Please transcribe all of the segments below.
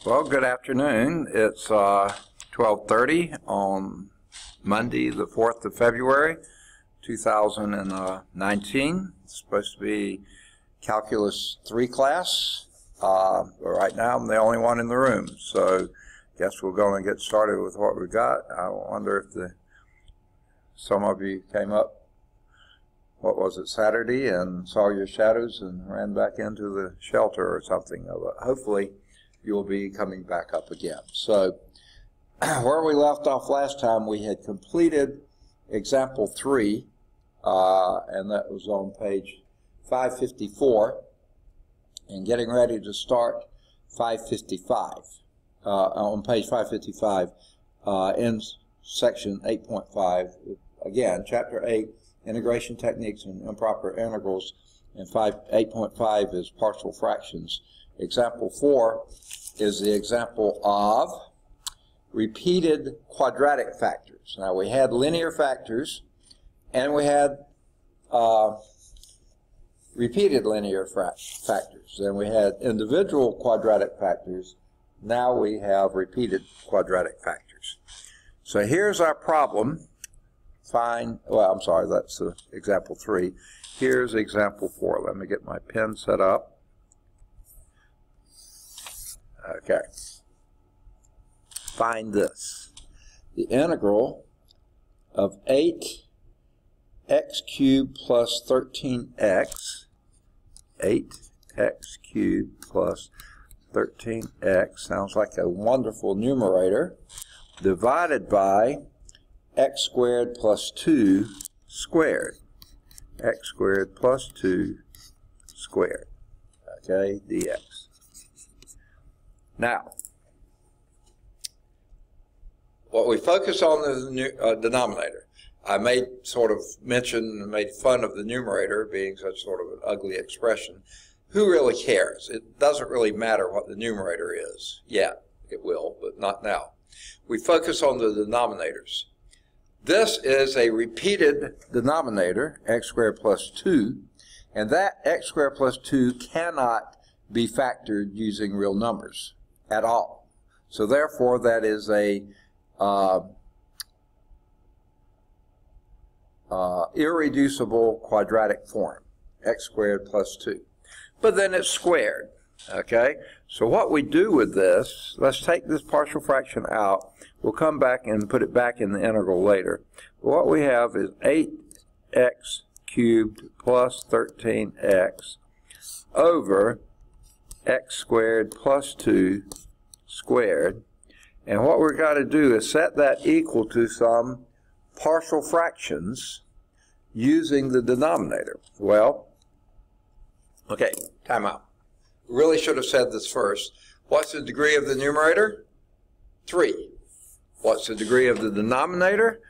Well, good afternoon. It's 12:30 on Monday, the 4th of February, 2019. It's supposed to be Calculus 3 class. But right now, I'm the only one in the room, so I guess we're going to get started with what we got. I wonder if some of you came up, what was it, Saturday, and saw your shadows and ran back into the shelter or something. Hopefully, you'll be coming back up again. So where we left off last time, we had completed example 3, and that was on page 554, and getting ready to start 555, on page 555 in section 8.5, again, chapter 8, integration techniques and improper integrals, and 8.5 is partial fractions. Example 4 is the example of repeated quadratic factors. Now we had linear factors and we had repeated linear factors. Then we had individual quadratic factors. Now we have repeated quadratic factors. So here's our problem. That's example 3. Here's example 4. Let me get my pen set up. Okay. Find this. The integral of 8x cubed plus 13x, 8x cubed plus 13x, sounds like a wonderful numerator, divided by x squared plus 2 squared. X squared plus 2 squared. Okay, dx. Now, what we focus on is the denominator. I made fun of the numerator being such sort of an ugly expression. Who really cares? It doesn't really matter what the numerator is. Yeah, it will, but not now. We focus on the denominators. This is a repeated denominator, x squared plus 2, and that x squared plus 2 cannot be factored using real numbers at all. So therefore, that is a irreducible quadratic form, x squared plus 2. But then it's squared, okay? So what we do with this, let's take this partial fraction out. We'll come back and put it back in the integral later. But what we have is 8x cubed plus 13x over x squared plus 2 squared. And what we've got to do is set that equal to some partial fractions using the denominator. Well, okay, time out. Really should have said this first. What's the degree of the numerator? 3. What's the degree of the denominator?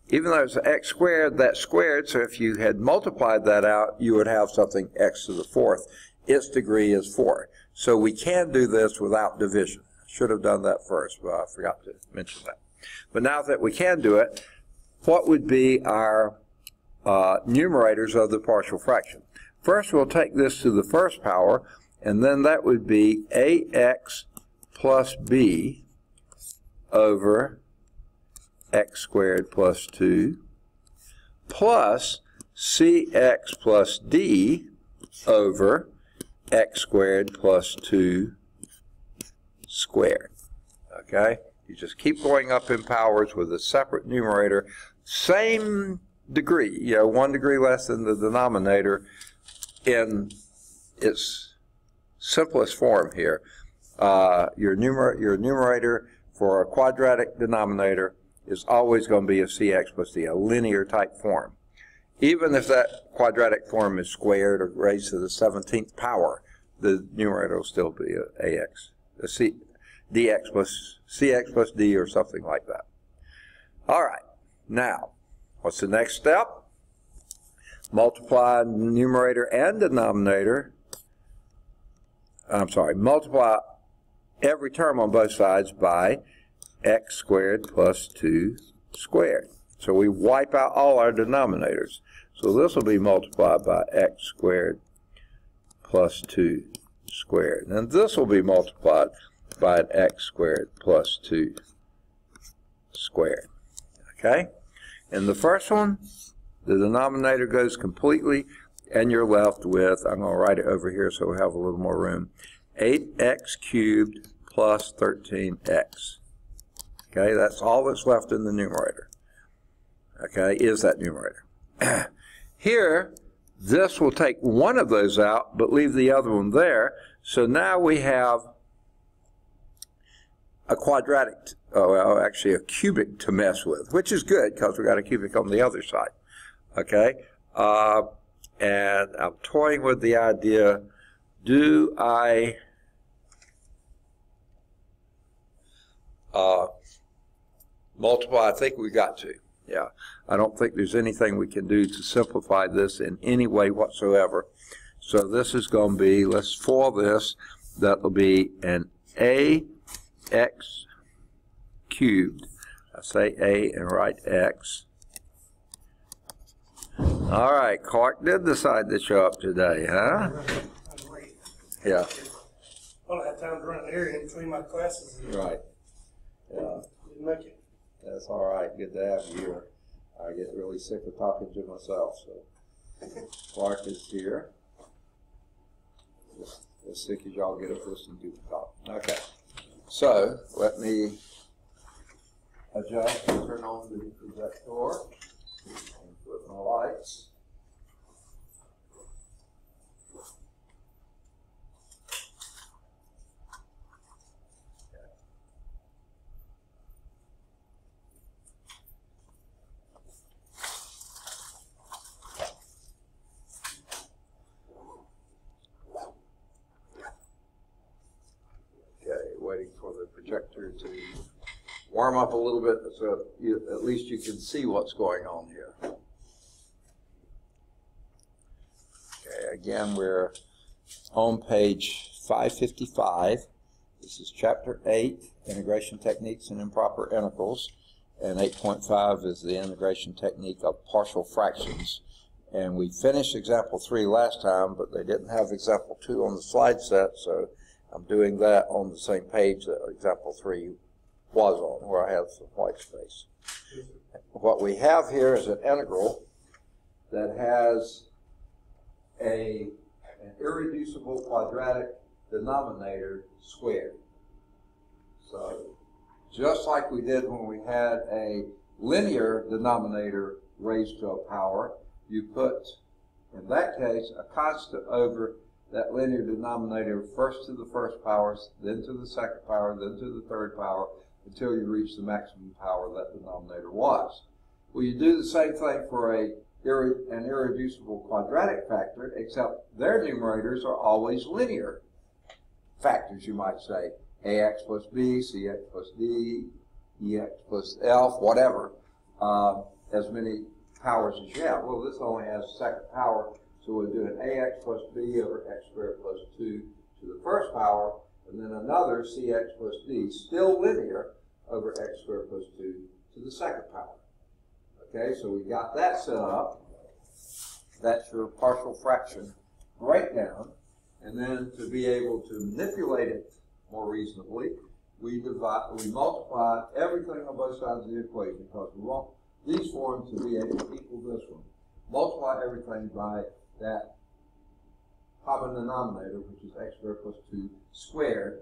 Even though it's x squared, that's squared, so if you had multiplied that out, you would have something x to the 4th. Its degree is 4. So we can do this without division. Should have done that first, but I forgot to mention that. But now that we can do it, what would be our numerators of the partial fraction? First, we'll take this to the first power, and then that would be ax plus b over x squared plus 2 plus cx plus d over x squared plus 2 squared. Okay? You just keep going up in powers with a separate numerator. Same degree, 1 degree less than the denominator in its simplest form here. Your numerator for a quadratic denominator is always going to be a cx plus d, a linear type form. Even if that quadratic form is squared or raised to the 17th power, the numerator will still be dx plus cx plus d or something like that. All right, now, what's the next step? Multiply numerator and denominator. Multiply every term on both sides by x squared plus 2 squared. So we wipe out all our denominators. So this will be multiplied by x squared plus 2 squared. And this will be multiplied divided x squared plus 2 squared. Okay? In the first one, the denominator goes completely, and you're left with, I'm going to write it over here so we have a little more room, 8x cubed plus 13x. Okay, that's all that's left in the numerator. Okay, is that numerator. Here, this will take one of those out, but leave the other one there. So now we have a quadratic, well, actually a cubic to mess with, which is good because we got a cubic on the other side. Okay, and I'm toying with the idea, do I multiply? I think we got to. Yeah, I don't think there's anything we can do to simplify this in any way whatsoever. So this is going to be, let's FOIL this, that will be an ax cubed. I say a and write x. All right, Clark did decide to show up today, huh? Yeah. Well, I had time to run an errand in between my classes. Right. Yeah. Didn't make it. That's all right. Good to have you here. I get really sick of talking to myself, so Clark is here. Just as sick as y'all get of listening to me talk. Okay. So let me adjust and turn on the projector and put my lights. Waiting for the projector to warm up a little bit so at least you can see what's going on here. Okay, again, we're on page 555. This is chapter 8, Integration Techniques and Improper Integrals, and 8.5 is the integration technique of partial fractions. And we finished example 3 last time, but they didn't have example 2 on the slide set, so I'm doing that on the same page that example 3 was on, where I have some white space. What we have here is an integral that has an irreducible quadratic denominator squared. So just like we did when we had a linear denominator raised to a power, you put, in that case, a constant over that linear denominator first to the first power, then to the second power, then to the third power, until you reach the maximum power that denominator was. Well, you do the same thing for an irreducible quadratic factor, except their numerators are always linear factors, you might say. Ax plus b, cx plus d, ex plus f, whatever, as many powers as you have. Well, this only has second power, so we'll do an ax plus b over x squared plus 2 to the first power, and then another cx plus d, still linear, over x squared plus 2 to the second power. Okay, so we got that set up. That's your partial fraction breakdown. And then to be able to manipulate it more reasonably, we multiply everything on both sides of the equation, because we want these forms to be able to equal this one. Multiply everything by that common denominator, which is x squared plus 2 squared.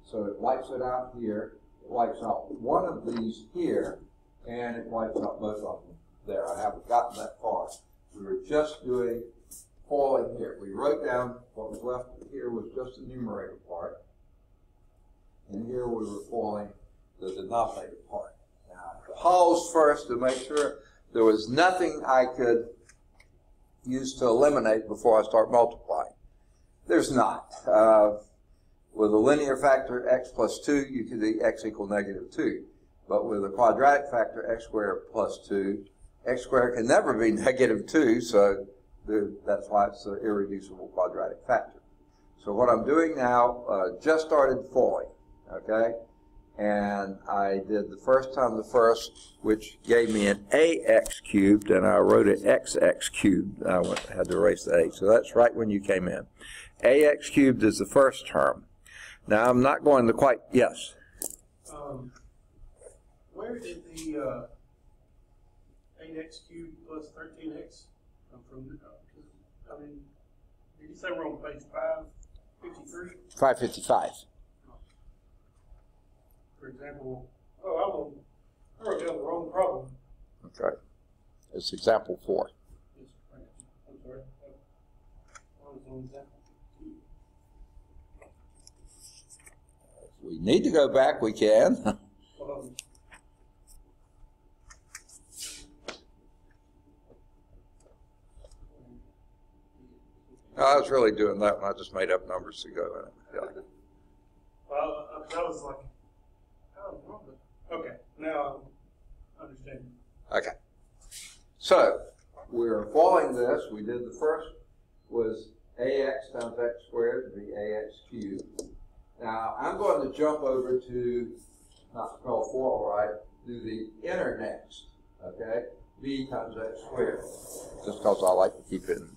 So it wipes it out here, it wipes out one of these here, and it wipes out both of them there. I haven't gotten that far. We were just doing FOILing here. We wrote down what was left here was just the numerator part, and here we were FOILing the denominator part. Now, I paused first to make sure there was nothing I could use to eliminate before I start multiplying. There's not. With a linear factor x plus 2, you could do x equal negative 2. But with a quadratic factor x squared plus 2, x squared can never be negative 2, so that's why it's an irreducible quadratic factor. So what I'm doing now, just started FOILing, okay? And I did the first time the first, which gave me an ax cubed, and I wrote it xx cubed. I had to erase the a, so that's right when you came in. Ax cubed is the first term. Now I'm not going to quite, yes. Where did the 8x cubed plus 13x come from? I mean, did you say we're on page 553? 555. For example, I wrote down the wrong problem. Okay. It's example 4. Yes, I'm sorry. I was on example 2. If we need to go back, we can. I was really doing that when I just made up numbers to go in it. Yeah. Well, I was like, I don't know, but okay, now I understand. Okay. So, we're following this. We did the first was ax times x squared to be ax cubed. Now, I'm going to jump over to, not spell 4 all right, do the inner next, okay? B times x squared, just because I like to keep it in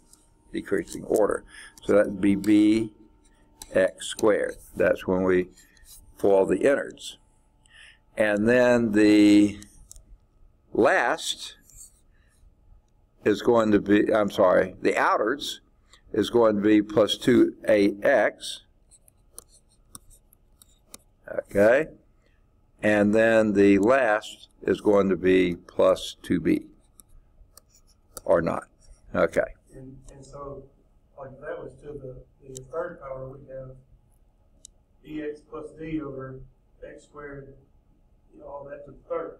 decreasing order. So that would be b x squared. That's when we FOIL the innards. And then the last is going to be, I'm sorry, the outers is going to be plus 2ax. Okay? And then the last is going to be plus 2b. Or not. Okay. And so, like that was to the third power, we have dx plus d over x squared, all that to the third.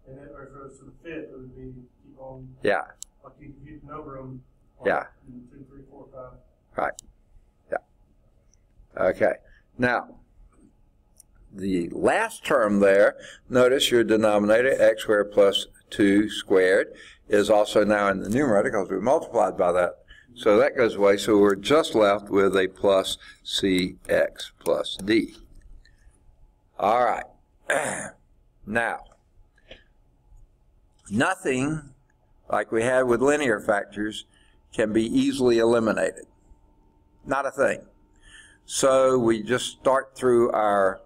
And then, or if it was to the fifth, it would be keep on. Yeah. Like you keep number them. Yeah. 2, 3, 4, 5. Right. Yeah. Okay. Now, the last term there, notice your denominator, x squared plus 2 squared, is also now in the numerator because we multiplied by that. So that goes away. So we're just left with a plus cx plus d. All right. Now, nothing like we had with linear factors can be easily eliminated. Not a thing. So we just start through our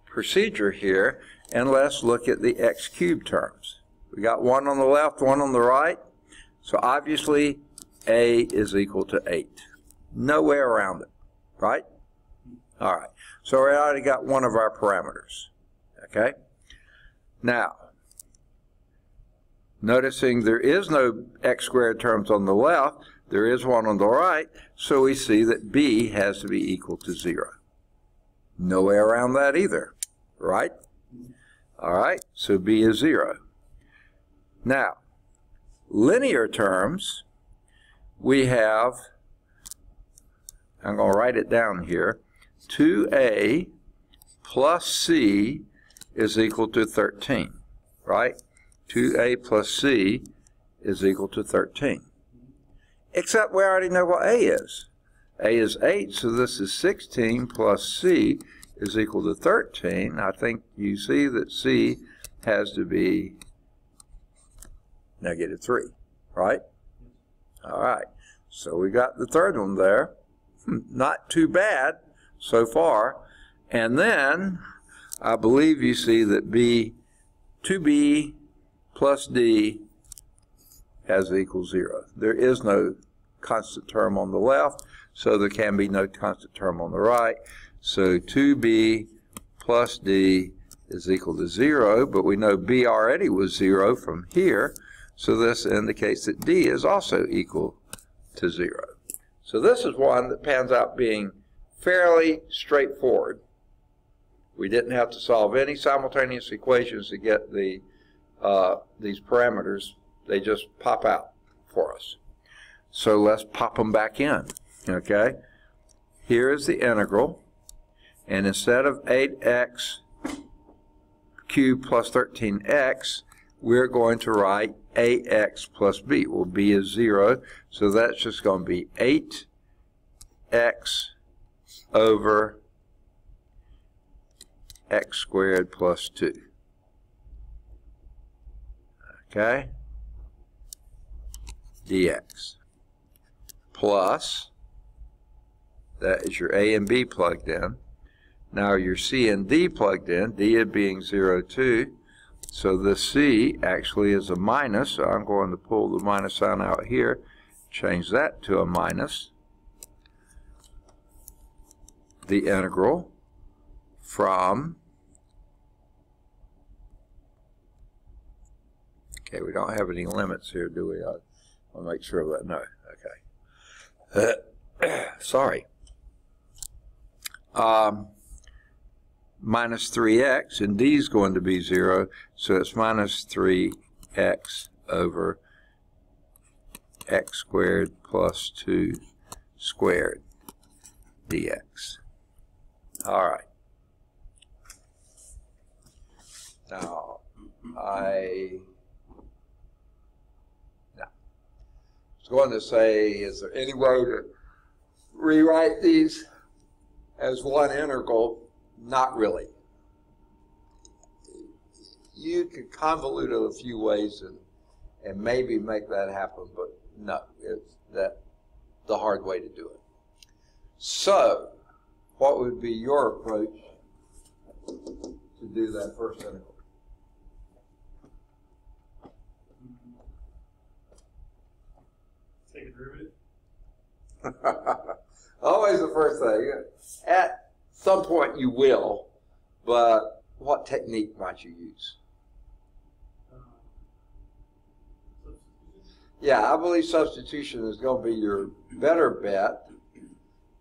procedure here, and let's look at the x cubed terms. We got one on the left, one on the right. So obviously, a is equal to 8. No way around it, right? All right. So we already got one of our parameters. Okay? Now, noticing there is no x squared terms on the left, there is one on the right, so we see that b has to be equal to 0. No way around that either, right? All right, so b is 0. Now, linear terms, we have, I'm going to write it down here, 2a plus c is equal to 13, right? 2a plus c is equal to 13. Except we already know what a is. A is 8, so this is 16 plus c is equal to 13. I think you see that c has to be -3, right? All right, so we got the third one there. Not too bad so far. And then I believe you see that 2b plus d has equals 0. There is no constant term on the left, so there can be no constant term on the right. So 2b plus d is equal to 0, but we know b already was 0 from here, so this indicates that d is also equal to 0. So this is one that pans out being fairly straightforward. We didn't have to solve any simultaneous equations to get these parameters. They just pop out for us. So let's pop them back in. Okay? Here is the integral. And instead of 8x cubed plus 13x, we're going to write ax plus b. Well, b is 0, so that's just going to be 8x over x squared plus 2. Okay? Dx. Plus, that is your a and b plugged in, Now your C and D plugged in, D being 0, 2. So the C actually is a minus, so I'm going to pull the minus sign out here, change that to a minus. The integral from, okay, we don't have any limits here, do we? I'll make sure of that. No, okay. Sorry. Minus 3x, and d is going to be 0, so it's minus 3x over x squared plus 2 squared dx. All right. Now, I was going to say, is there any way to rewrite these as one integral? Not really. You could convolute it a few ways and maybe make that happen, but no, it's the hard way to do it. So, what would be your approach to do that first integral? Take a derivative. Always the first thing. At some point you will, but what technique might you use? Yeah, I believe substitution is going to be your better bet.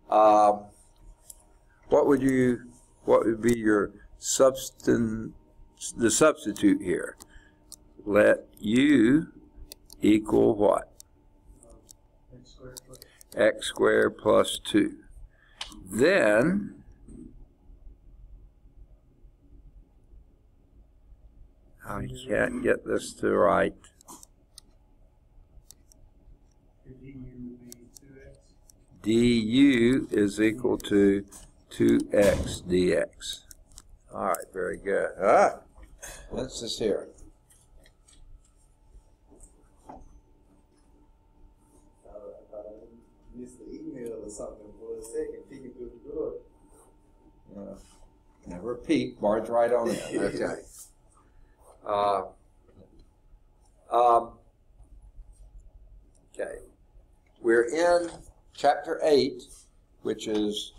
What would be your the substitute here? Let u equal what? X squared plus 2. Then I can't get this to right. Du is equal to 2x dx. All right, very good. What's this here? I thought I missed the email or something for a second, peeking through the door. Never peek, barge right on in. Okay. Okay. We're in Chapter 8, which is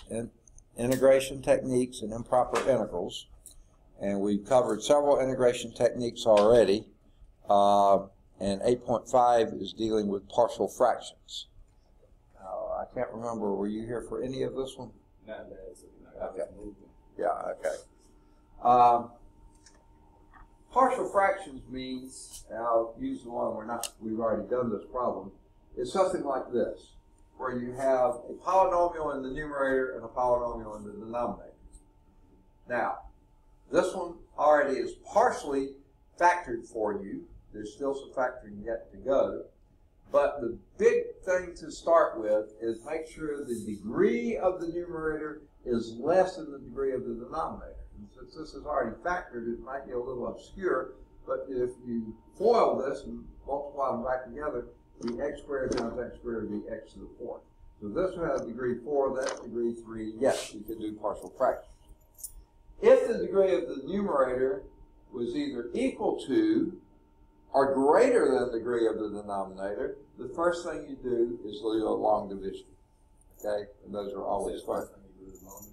integration techniques and improper integrals. And we've covered several integration techniques already. And 8.5 is dealing with partial fractions. I can't remember, were you here for any of this one? Not that. Okay. Yeah, okay. Partial fractions means, and I'll use the one we've already done this problem, it's something like this, where you have a polynomial in the numerator and a polynomial in the denominator. Now, this one already is partially factored for you. There's still some factoring yet to go. But the big thing to start with is make sure the degree of the numerator is less than the degree of the denominator. And since this is already factored, it might be a little obscure, but if you FOIL this and multiply them back together, the x squared times x squared would be x to the 4th. So this one has degree 4, that's degree 3. Yes, you can do partial fractions. If the degree of the numerator was either equal to or greater than the degree of the denominator, the first thing you do is do a long division. Okay? And those are always fun.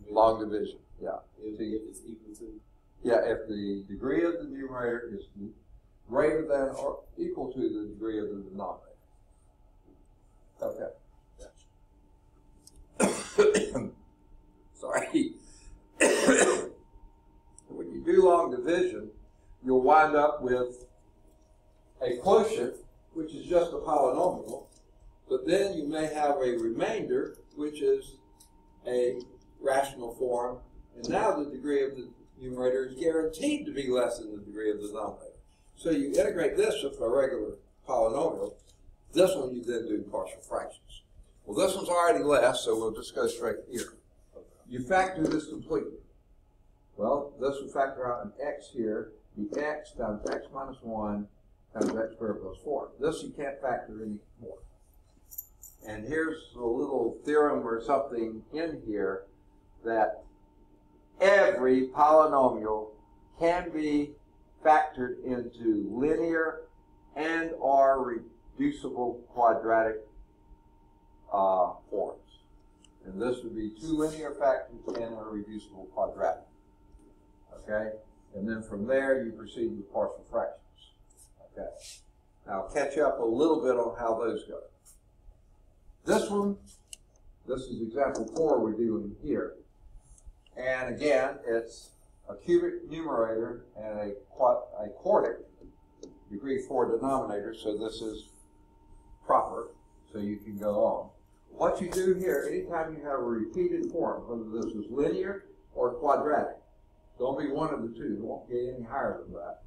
Long division, yeah. If it's equal to? Yeah, if the degree of the numerator is greater than or equal to the degree of the denominator. Okay. Sorry. When you do long division, you'll wind up with a quotient, which is just a polynomial, but then you may have a remainder, which is a rational form, and now the degree of the numerator is guaranteed to be less than the degree of the denominator. So you integrate this with a regular polynomial. This one you then do partial fractions. Well, this one's already less, so we'll just go straight here. You factor this completely. Well, this will factor out an x here, the x times x minus 1 times x squared plus 4. This you can't factor anymore. And here's a little theorem or something in here that every polynomial can be factored into linear and or reducible quadratic forms. And this would be two linear factors and a reducible quadratic. Okay? And then from there you proceed with partial fractions. Okay. Now I'll catch up a little bit on how those go. This one, this is example 4 we're doing here. And again, it's a cubic numerator and a quartic degree 4 denominator, so this is proper, so you can go on. What you do here, anytime you have a repeated form, whether this is linear or quadratic, don't be one of the two, it won't get any higher than that.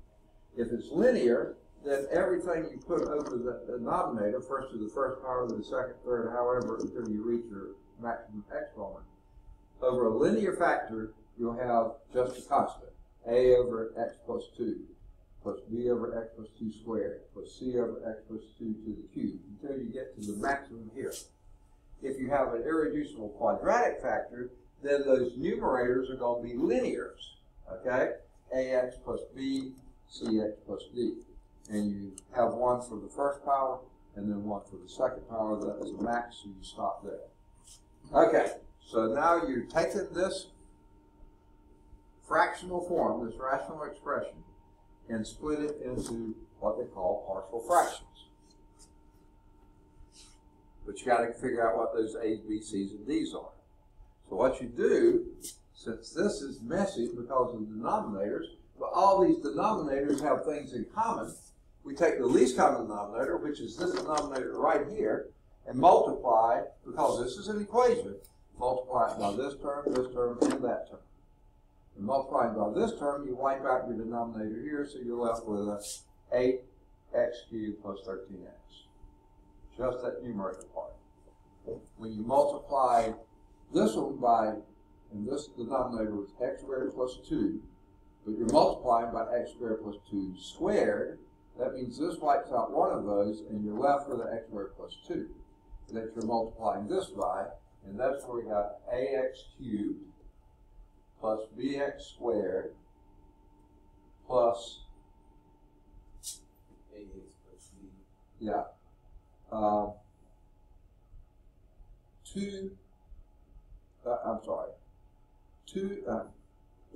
If it's linear, then everything you put over the denominator, first to the first power, then the second, third, however, until you reach your maximum exponent. Over a linear factor, you'll have just a constant, a over x plus 2, plus b over x plus 2 squared, plus c over x plus 2 to the cube, until you get to the maximum here. If you have an irreducible quadratic factor, then those numerators are going to be linears, okay? ax plus b, cx plus d. And you have one for the first power, and then one for the second power. That is a max, so you stop there. Okay, so now you've taken this fractional form, this rational expression, and split it into what they call partial fractions. But you got to figure out what those A's, B's, C's, and D's are. So what you do, since this is messy because of the denominators, but all these denominators have things in common, we take the least common denominator, which is this denominator right here, and multiply, because this is an equation, multiply it by this term, and that term. And multiplying by this term, you wipe out your denominator here, so you're left with 8x cubed plus 13x. Just that numerator part. When you multiply this one by, and this denominator was x squared plus 2, but you're multiplying by x squared plus 2 squared, that means this wipes out one of those, and you're left with an x squared plus 2 that you're multiplying this by, and that's where we got ax cubed plus bx squared plus ax plus b. Yeah.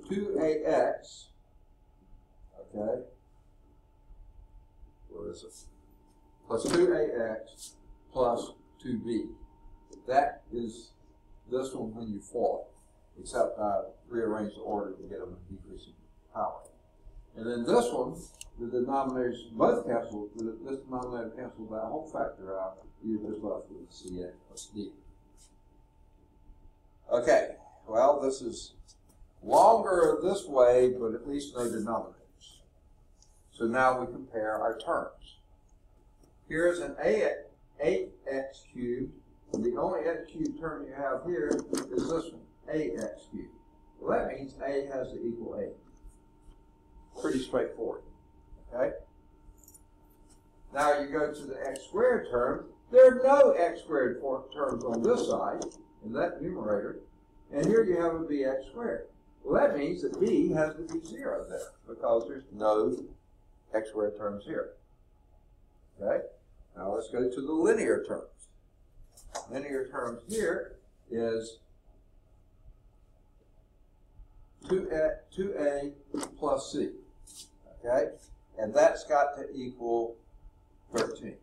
2ax, okay, where is it? Plus 2ax plus 2b. That is this one when you fall, except I rearrange the order to get them decreasing power. And then this one, the denominators both cancel, this denominator cancels that whole factor out, you're just left with cx plus d. Okay, well, this is longer this way, but at least no denominators. So now we compare our terms. Here's an 8x cubed, and the only x cubed term you have here is this one, ax cubed. Well, that means a has to equal a. Pretty straightforward, okay? Now you go to the x squared term. There are no x squared terms on this side, in that numerator, and here you have a bx squared. Well, that means that b has to be 0 there, because there's no x squared terms here. Okay? Now let's go to the linear terms. Linear terms here is 2a plus c. Okay? And that's got to equal 13.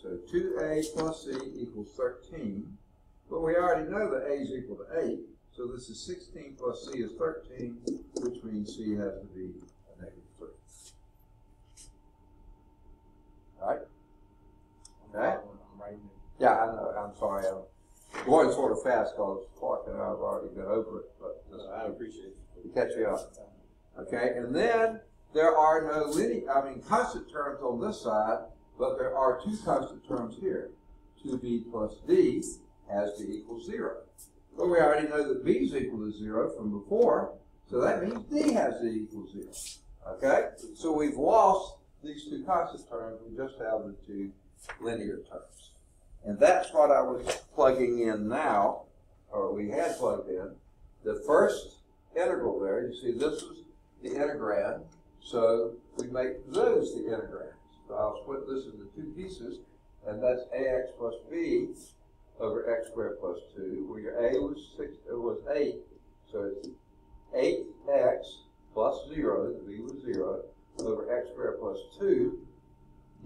So 2a plus c equals 13. But we already know that a is equal to 8. So this is 16 plus c is 13, which means c has to be a negative 3. All right? Okay? Yeah, I know. I'm sorry. I'm going sort of fast because Clark and I have already been over it. But I appreciate it. To catch you up. Okay? And then there are no constant terms on this side, but there are two constant terms here. 2b plus d has to equal 0. But we already know that b is equal to 0 from before, so that means d has to equal 0. Okay? So we've lost these two constant terms, we just have the two linear terms. And that's what I was plugging in now, or we had plugged in. The first integral there. You see this is the integrand, so we make those the integrands. So I'll split this into two pieces, and that's ax plus b over x squared plus 2, where your a was 8, so it's 8x plus 0, the b was 0, over x squared plus 2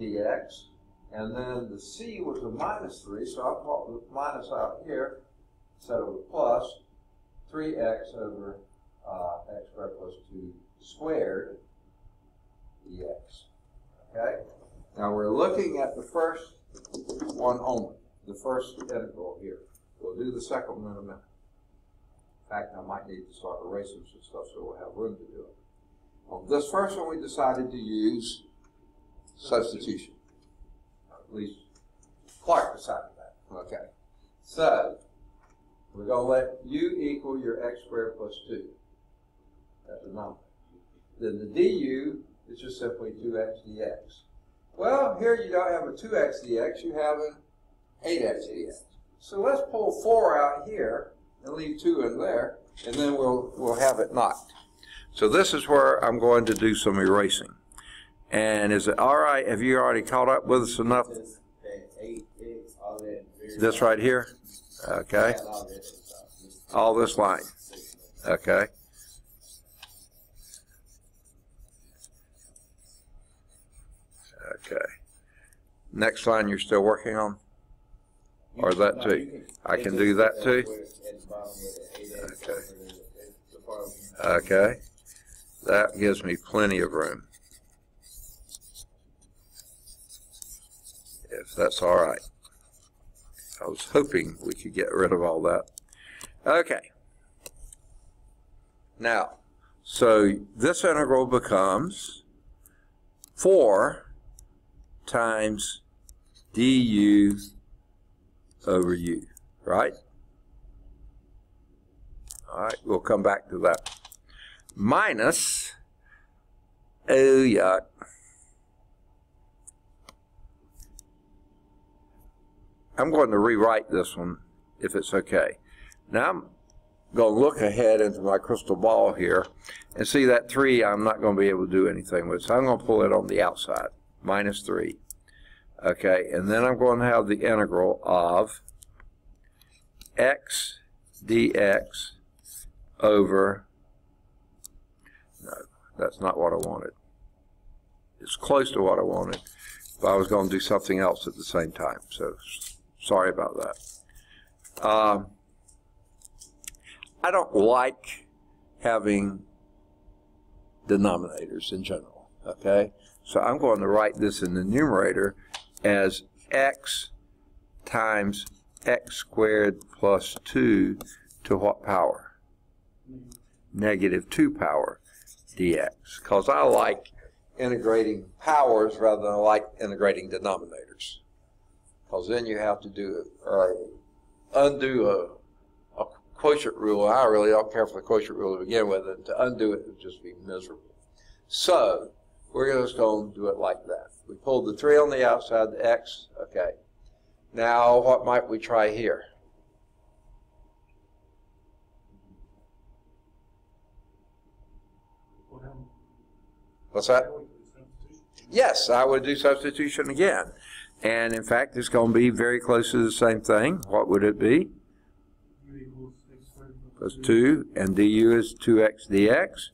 dx, and then the c was a minus 3, so I'll pop the minus out here instead of a plus, 3x over x squared plus 2 squared dx. Okay? Now we're looking at the first one only, the first integral here. We'll do the second one in a minute. In fact, I might need to start erasing some stuff so we'll have room to do it. On this first one, we decided to use substitution. At least Clark decided that. Okay. So, we're going to let u equal your x squared plus 2. That's a number. Then the du is just simply 2x dx. Well, here you don't have a 2x dx, you have an 8x dx. So let's pull 4 out here and leave 2 in there, and then we'll have it knocked. So this is where I'm going to do some erasing. And is it all right? Have you already caught up with us enough? This right here? Okay. All this line. Okay. Okay. Next line you're still working on? Or that too? I can do that too? Okay. Okay. That gives me plenty of room. If that's all right. I was hoping we could get rid of all that. Okay. Now, so this integral becomes 4 times du over u, right? All right, we'll come back to that. Minus, oh yuck, I'm going to rewrite this one if it's okay. Now I'm going to look ahead into my crystal ball here and see that 3 I'm not going to be able to do anything with. So I'm going to pull it on the outside, minus 3. Okay, and then I'm going to have the integral of x dx over, no, that's not what I wanted. It's close to what I wanted, but I was going to do something else at the same time, so sorry about that. I don't like having denominators in general, okay? So I'm going to write this in the numerator as x times x squared plus 2 to what power? Negative 2 power dx. Because I like integrating powers rather than I like integrating denominators. Because then you have to do undo a quotient rule. I really don't care for the quotient rule to begin with, and to undo it would just be miserable. So we're just going to do it like that. We pulled the 3 on the outside, the x, okay. Now, what might we try here? What's that? Yes, I would do substitution again. And in fact, it's going to be very close to the same thing. What would it be? Plus 2, and du is 2x dx.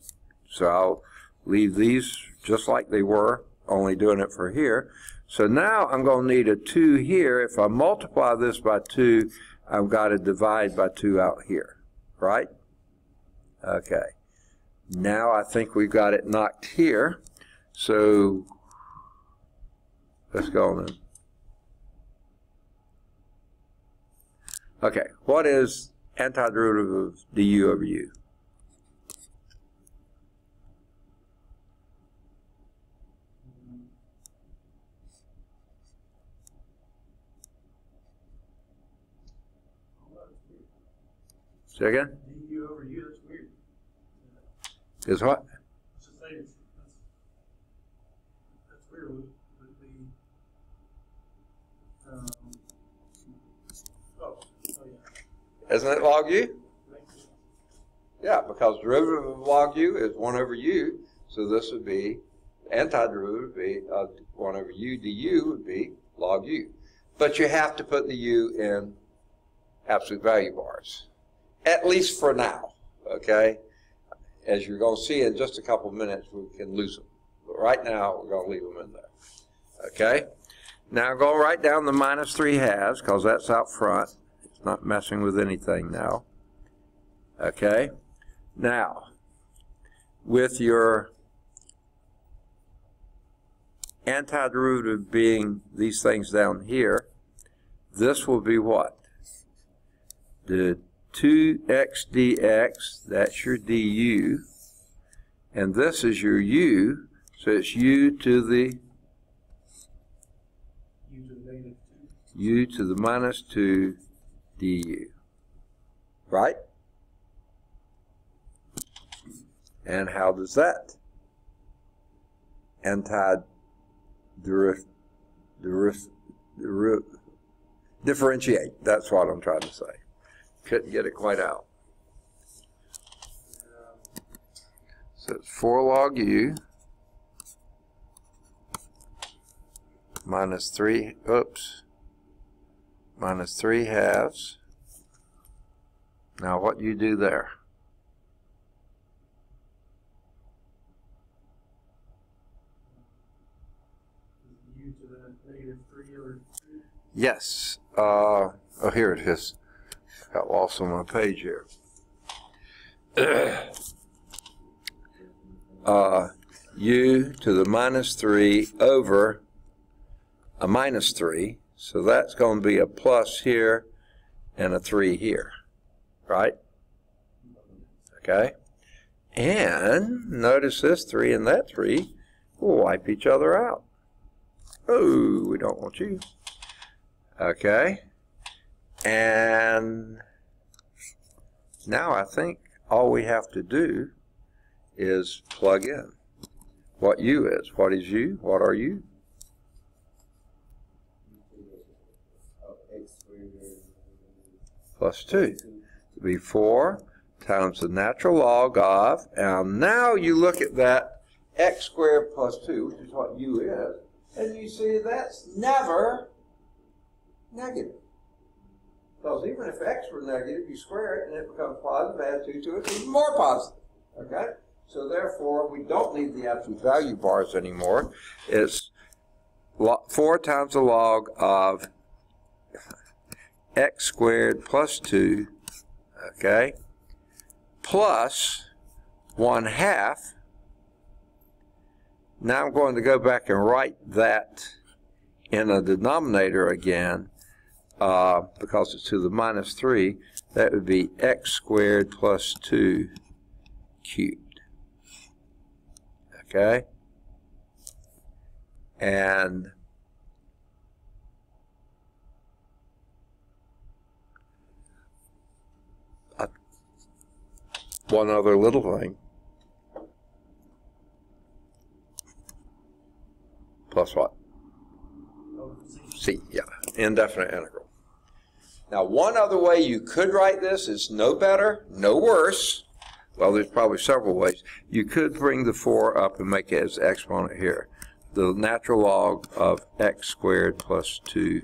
So I'll leave these just like they were, only doing it for here. So now I'm going to need a 2 here. If I multiply this by 2, I've got to divide by 2 out here, right? Okay. Now I think we've got it knocked here. So let's go on. Okay, what is antiderivative of du over u? Say again? du over u, that's weird. Is what? Let's just say that's weird. Would be, oh yeah. Isn't it log u? Yeah, because derivative of log u is 1 over u, so this would be, antiderivative would be 1 over u du would be log u. But you have to put the u in absolute value bars, at least for now, okay? As you're going to see in just a couple of minutes, we can lose them. But right now, we're going to leave them in there, okay? Now go right down the minus 3 halves, because that's out front. It's not messing with anything now, okay? Now, with your antiderivative being these things down here, this will be what? The 2x dx, that's your du, and this is your u, so it's u to the u to the minus 2 du, right? And how does that differentiate? That's what I'm trying to say. Couldn't get it quite out. So it's 4 log u minus 3, minus 3 halves. Now what do you do there? U to the negative 3 over 2. Yes. Oh, here it is. Got lost on my page here. U to the minus 3 over a minus 3. So that's going to be a plus here and a 3 here. Right? Okay. And notice this 3 and that 3 will wipe each other out. Oh, we don't want you. Okay. And now I think all we have to do is plug in what u is. What is u? What are you? Plus 2. It would be 4 times the natural log of, and now you look at that x squared plus 2, which is what u is, and you see that's never negative. Because even if x were negative, you square it and it becomes positive, add 2 to it, it's even more positive. Okay? So therefore, we don't need the absolute value bars anymore. It's 4 times the log of x squared plus 2, okay, plus 1/2. Now I'm going to go back and write that in a denominator again. Because it's to the minus 3, that would be x squared plus 2 cubed. Okay? And one other little thing. Plus what? C, yeah, indefinite integral. Now, one other way you could write this is no better, no worse. Well, there's probably several ways. You could bring the 4 up and make it as exponent here. The natural log of x squared plus 2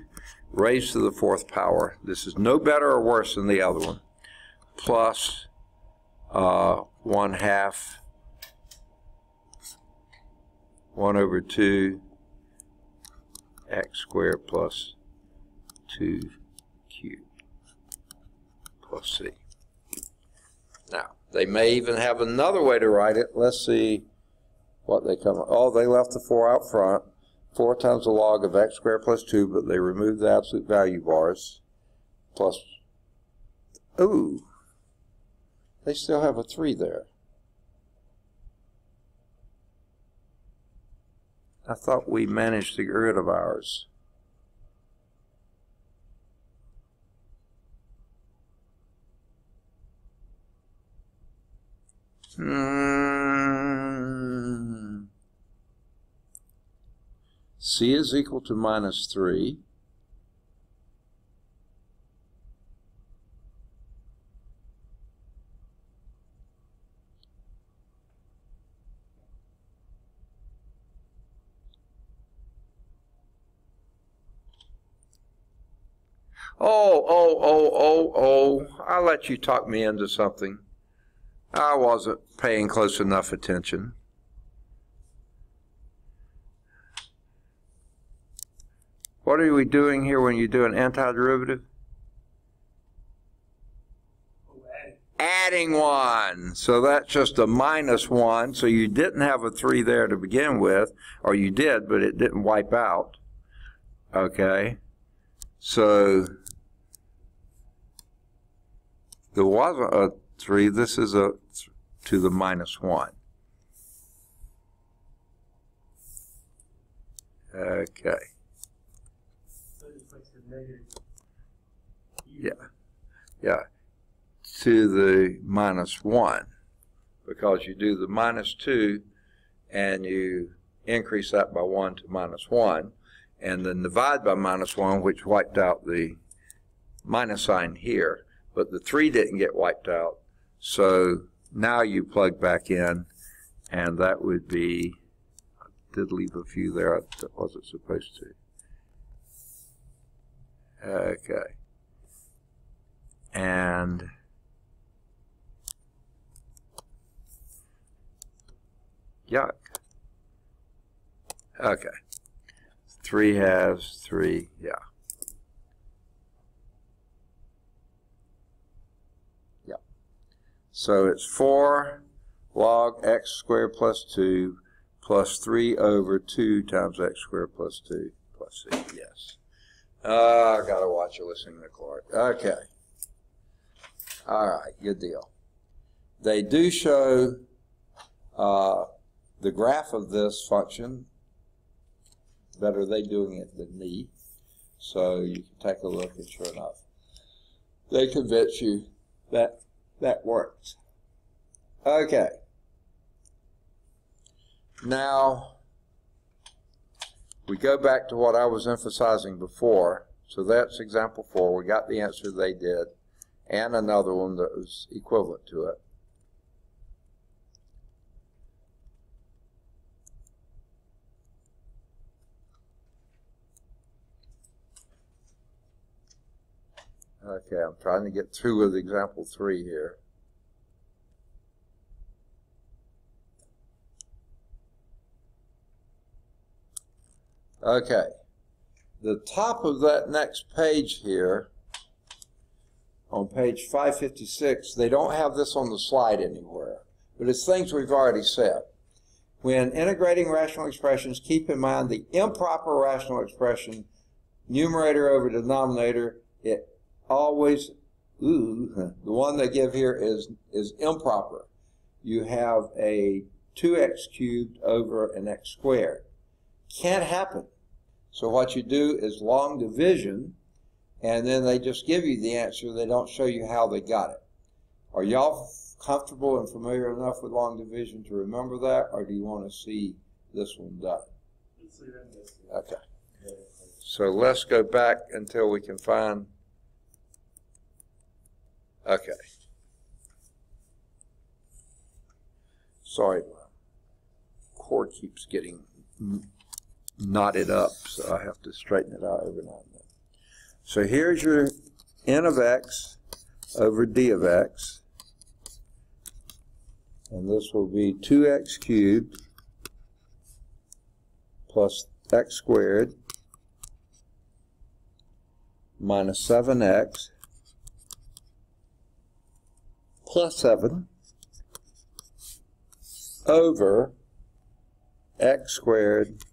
raised to the 4th power. This is no better or worse than the other one. Plus 1/2 1 over 2 x squared plus 2 cubed plus c. Now, they may even have another way to write it. Let's see what they come up. Oh, they left the 4 out front. 4 times the log of x squared plus 2, but they removed the absolute value bars. Plus, ooh, they still have a 3 there. I thought we managed to get rid of ours. C is equal to minus 3. I let you talk me into something. I wasn't paying close enough attention. What are we doing here when you do an antiderivative? Adding 1. So that's just a minus 1. So you didn't have a 3 there to begin with, or you did, but it didn't wipe out. Okay. So there wasn't a 3. This is a to the minus 1. Okay. Yeah. Yeah. To the minus 1, because you do the minus 2 and you increase that by 1 to minus 1, and then divide by minus 1, which wiped out the minus sign here, but the 3 didn't get wiped out. So now you plug back in, and that would be, I did leave a few there that wasn't supposed to. Okay. And yuck. Okay. 3 halves, 3, yeah. Yeah. So it's 4 log x squared plus 2 plus 3 over 2 times x squared plus 2 plus c. Yes. I gotta watch you listening to Clark. Okay. All right, good deal. They do show the graph of this function. Better they doing it than me. So you can take a look, and sure enough, they convince you that that works. Okay. Now, we go back to what I was emphasizing before. So that's example 4. We got the answer they did, and another one that was equivalent to it. Okay, I'm trying to get through with example 3 here. Okay, the top of that next page here, on page 556, they don't have this on the slide anywhere, but it's things we've already said. When integrating rational expressions, keep in mind the improper rational expression, numerator over denominator, it always, the one they give here is improper. You have a 2x cubed over an x squared. Can't happen. So what you do is long division, and then they just give you the answer. They don't show you how they got it. Are y'all comfortable and familiar enough with long division to remember that, or do you want to see this one done? Okay. So let's go back until we can find. Okay. Sorry, my cord keeps getting knotted up, so I have to straighten it out every now and then. So here's your n of x over d of x, and this will be 2x cubed plus x squared minus 7x plus 7 over x squared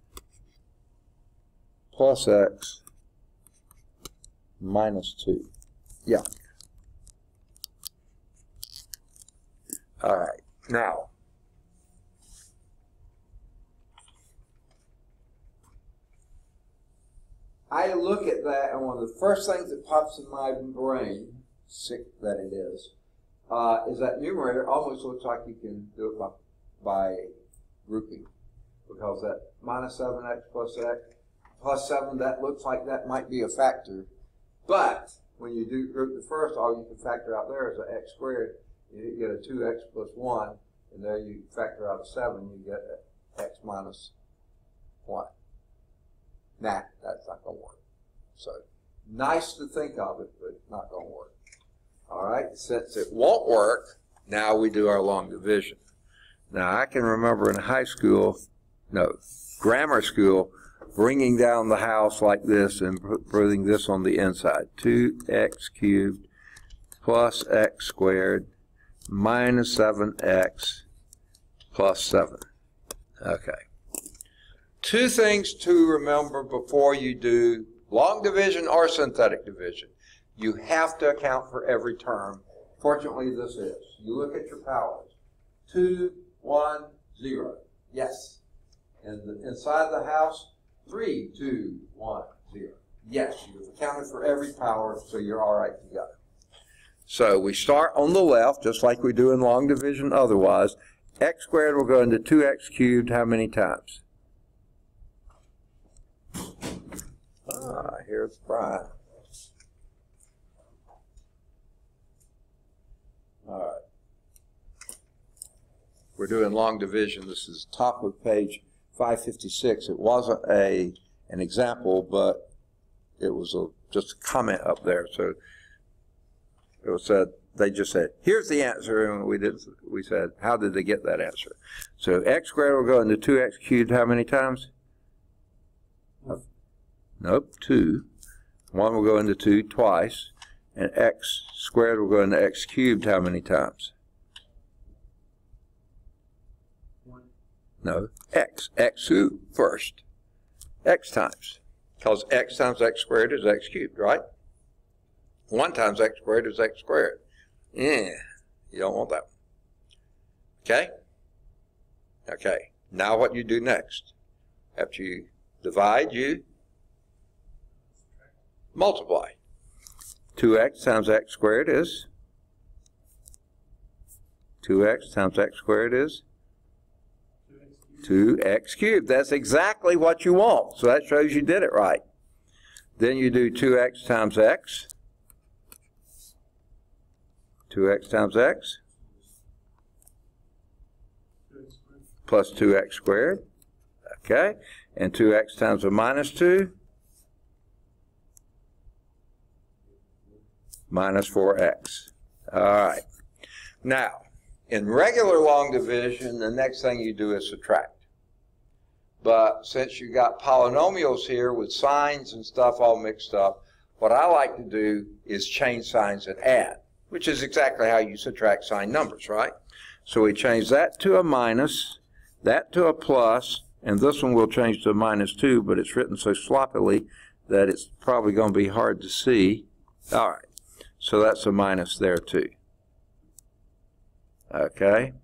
plus x minus 2. Yeah. All right. Now, I look at that, and one of the first things that pops in my brain, sick that it is that numerator almost looks like you can do it by grouping, because that minus 7x plus x plus 7, that looks like that might be a factor. But when you do group the first, all you can factor out there is an x squared. You get a 2x plus 1, and there you factor out a 7, you get x minus 1. Nah, that's not going to work. So Nice to think of it, but not going to work. All right, since it won't work, now we do our long division. Now, I can remember in high school, no, grammar school, bringing down the house like this and putting this on the inside. 2x cubed plus x squared minus 7x plus 7. Okay. Two things to remember before you do long division or synthetic division. You have to account for every term. Fortunately, this is. You look at your powers. 2, 1, 0. Yes. And inside the house, 3, 2, 1, 0. Yes, you've accounted for every power, so you're all right to go. So we start on the left, just like we do in long division otherwise. X squared will go into 2x cubed how many times? Here's Brian. All right. We're doing long division. This is top of page 556. It wasn't an example, but it was just a comment up there. So it was said, they just said, here's the answer, and we said, how did they get that answer? So x squared will go into 2x cubed how many times? Nope, 2. 1 will go into 2 twice, and x squared will go into x cubed how many times? 1. No, x. X who first? X times. Because x times x squared is x cubed, right? 1 times x squared is x squared. Yeah, you don't want that one. Okay? Okay, now what you do next? After you divide, you multiply. 2x times x squared is 2x times x squared is 2x cubed. That's exactly what you want. So that shows you did it right. Then you do 2x times x. 2x times x plus 2x squared. Okay. And 2x times a minus 2 minus 4x. All right. Now, in regular long division, the next thing you do is subtract. But since you got polynomials here with signs and stuff all mixed up, what I like to do is change signs and add, which is exactly how you subtract sign numbers, right? So we change that to a minus, that to a plus, and this one we'll change to a minus 2, but it's written so sloppily that it's probably going to be hard to see. All right. So that's a minus there too. Okay.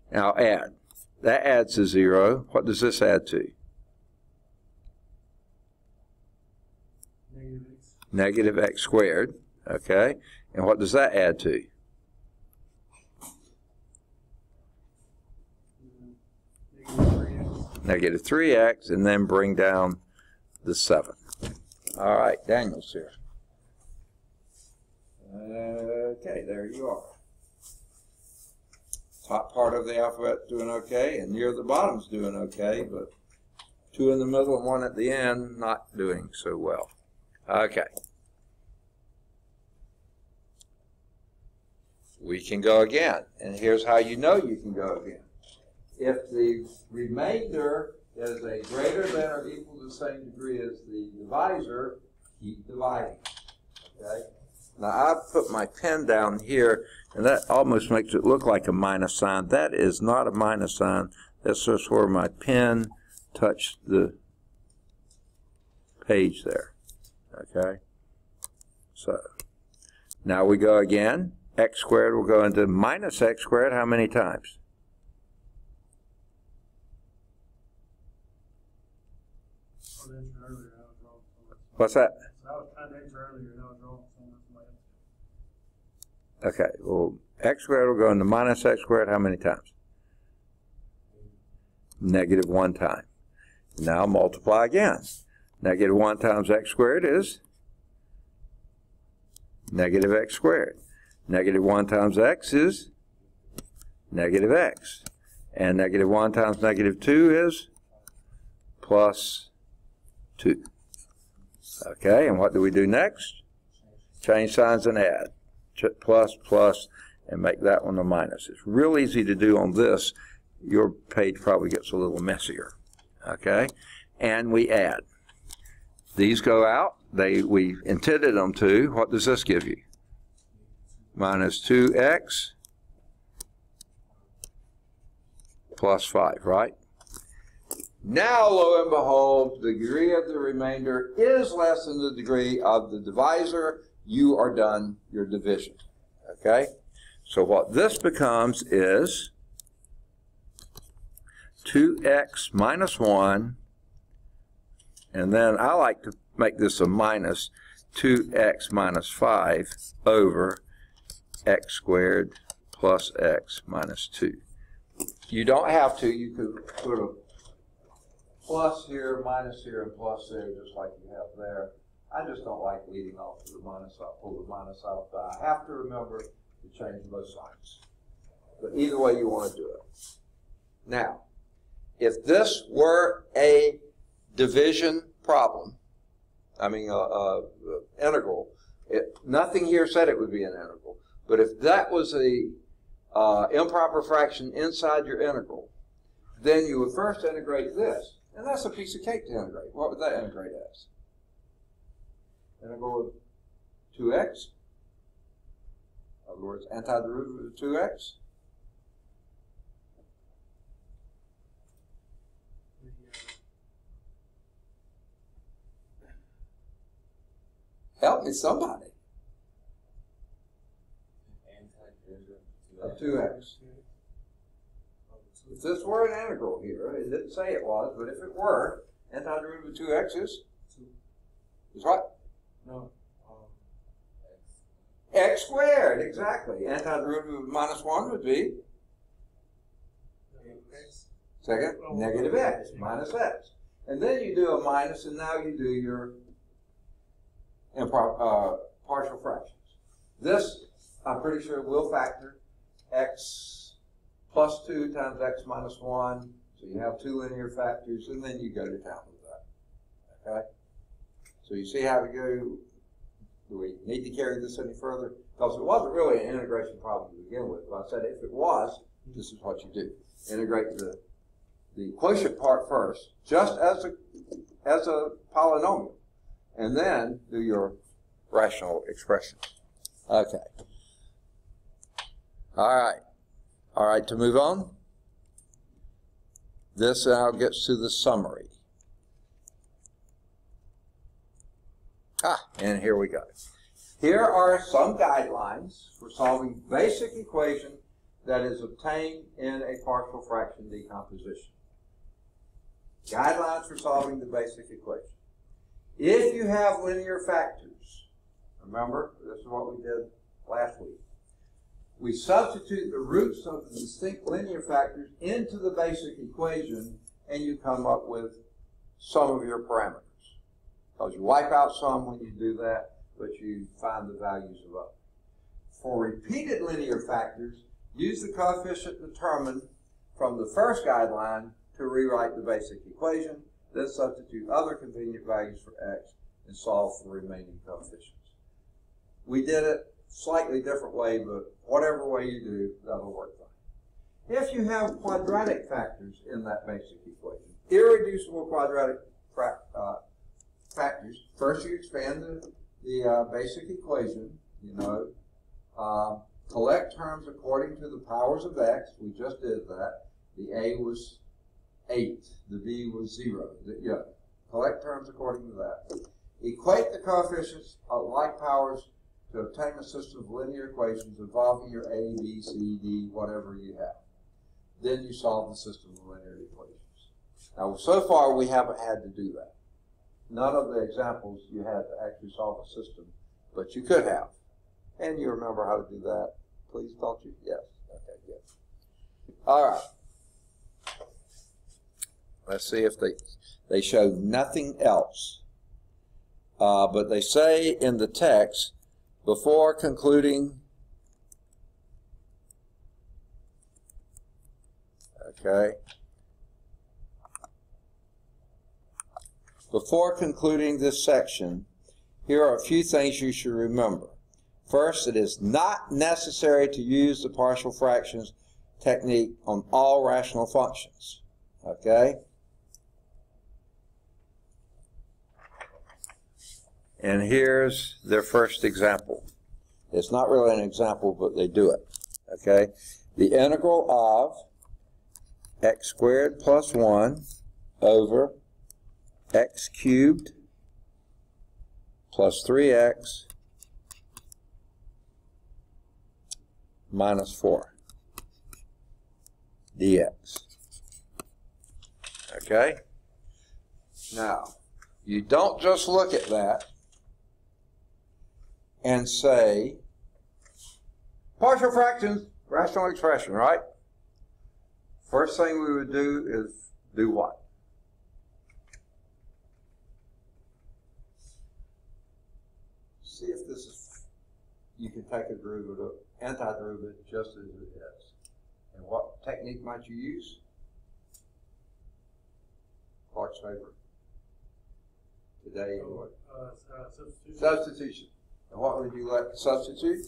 Now add. That adds to 0. What does this add to? Negative x squared. Okay. And what does that add to? Negative 3x, and then bring down the 7. All right, Daniel's here. Okay, there you are. Top part of the alphabet doing okay, and near the bottom's doing okay, but 2 in the middle and 1 at the end not doing so well. Okay. We can go again, and here's how you know you can go again. If the remainder is a greater than or equal to the same degree as the divisor, keep dividing. Okay? Now, I've put my pen down here, and that almost makes it look like a minus sign. That is not a minus sign. That's just where my pen touched the page there. Okay? So, now we go again. X squared will go into minus x squared how many times? What's that? Okay, well, x squared will go into minus x squared how many times? Negative 1 time. Now multiply again. Negative 1 times x squared is negative x squared. Negative 1 times x is negative x. And negative 1 times negative 2 is plus 2. Okay, and what do we do next? Change signs and add. Plus, plus, and make that one a minus. It's real easy to do on this. Your page probably gets a little messier. Okay, and we add. These go out. We intended them to. What does this give you? Minus 2x plus 5, right? Now, lo and behold, the degree of the remainder is less than the degree of the divisor. You are done your division. Okay? So what this becomes is 2x minus 1, and then I like to make this a minus 2x minus 5 over x squared plus x minus 2. You don't have to. You could put a plus here, minus here, and plus there, just like you have there. I just don't like leading off with the minus. I'll pull the minus out, but I have to remember to change both signs. But either way you want to do it. Now, if this were a division problem, I mean integral, nothing here said it would be an integral, but if that was a improper fraction inside your integral, then you would first integrate this. And that's a piece of cake to integrate. What would that integrate as? Integral of 2x. In other words, antiderivative of 2x. Help me, somebody. Of 2x. If this were an integral here, it didn't say it was, but if it were, antiderivative of 2x is what? No. X squared, exactly. Antiderivative of minus 1 would be? Second, negative x, minus x. And then you do a minus, and now you do your partial fractions. This, I'm pretty sure, will factor x plus 2 times x minus 1. So you have two linear factors, and then you go to town with that. Okay? So you see how to go. Do we need to carry this any further? Because it wasn't really an integration problem to begin with. But I said if it was, this is what you do. Integrate the quotient part first, just as a polynomial, and then do your rational expressions. Okay. All right. All right, to move on. This now gets to the summary. And here we go. Here are some guidelines for solving basic equation that is obtained in a partial fraction decomposition. Guidelines for solving the basic equation. If you have linear factors, remember, this is what we did last week. We substitute the roots of the distinct linear factors into the basic equation, and you come up with some of your parameters. Because you wipe out some when you do that, but you find the values of others. For repeated linear factors, use the coefficient determined from the first guideline to rewrite the basic equation, then substitute other convenient values for x and solve for remaining coefficients. We did it slightly different way, but whatever way you do, that'll work fine. If you have quadratic factors in that basic equation, irreducible quadratic factors, first you expand the basic equation, collect terms according to the powers of x. We just did that. The a was 8, the b was 0. Collect terms according to that. Equate the coefficients of like powers to obtain a system of linear equations involving your a, b, c, d, whatever you have. Then you solve the system of linear equations. Now, so far we haven't had to do that. None of the examples you had to actually solve a system, but you could have. And you remember how to do that, please, don't you? Yes. Okay, good. All right. Let's see if they show nothing else. But they say in the text, before concluding, Before concluding this section, here are a few things you should remember. First, it is not necessary to use the partial fractions technique on all rational functions. Okay? And here's their first example. It's not really an example, but they do it. Okay? The integral of x squared plus 1 over x cubed plus 3x minus 4 dx. Okay? Now, you don't just look at that and say, partial fractions, rational expression, right? First thing we would do is do what? See if this is, you can take a derivative, antiderivative just as it is. And what technique might you use? Clark's favorite. Today, anyway. Substitution. Substitution. And what would you let substitute?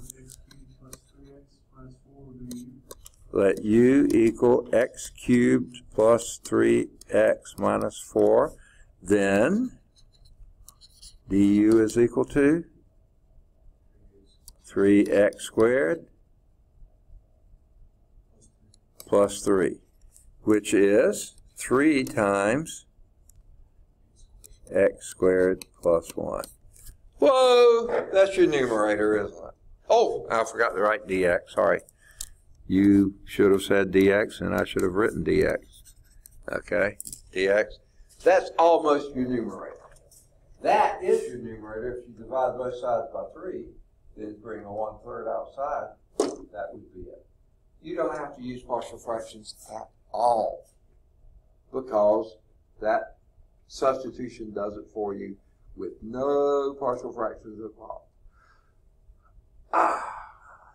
X cubed plus 3x minus 4 would be Let u equal x cubed plus 3x minus 4. Then du is equal to 3x squared plus 3, which is 3 times x squared plus 1. Whoa! That's your numerator, isn't it? Oh, I forgot to write dx. Sorry. You should have said dx, and I should have written dx. Okay? Dx. That's almost your numerator. That is your numerator. If you divide both sides by 3, then bring a 1/3 outside. That would be it. You don't have to use partial fractions at all, because that substitution does it for you with no partial fractions involved.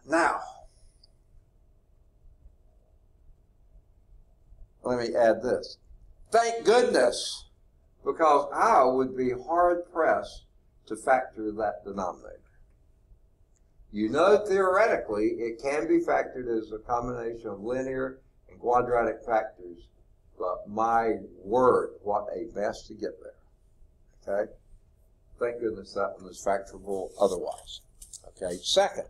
Now, let me add this. Thank goodness, because I would be hard-pressed to factor that denominator. You know, theoretically, it can be factored as a combination of linear and quadratic factors, but my word, what a mess to get there. Okay? Thank goodness that one is factorable otherwise. Okay? Second,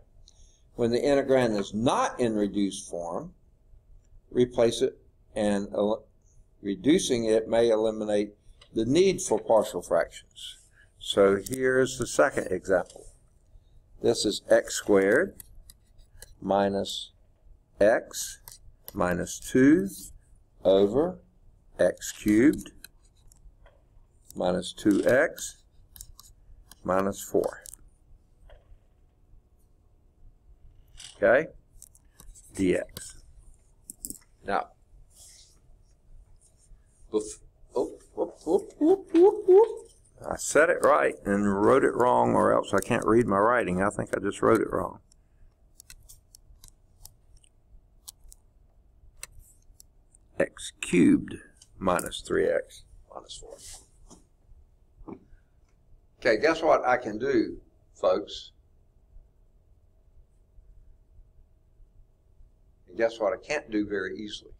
when the integrand is not in reduced form, replace it, and reducing it may eliminate the need for partial fractions. So here's the second example. This is x squared minus x minus 2 over x cubed minus 2x minus 4. Okay? Dx. Now, I said it right and wrote it wrong, or else I can't read my writing. I think I just wrote it wrong. X cubed minus 3x minus 4. Okay, guess what I can do, folks? And guess what I can't do very easily?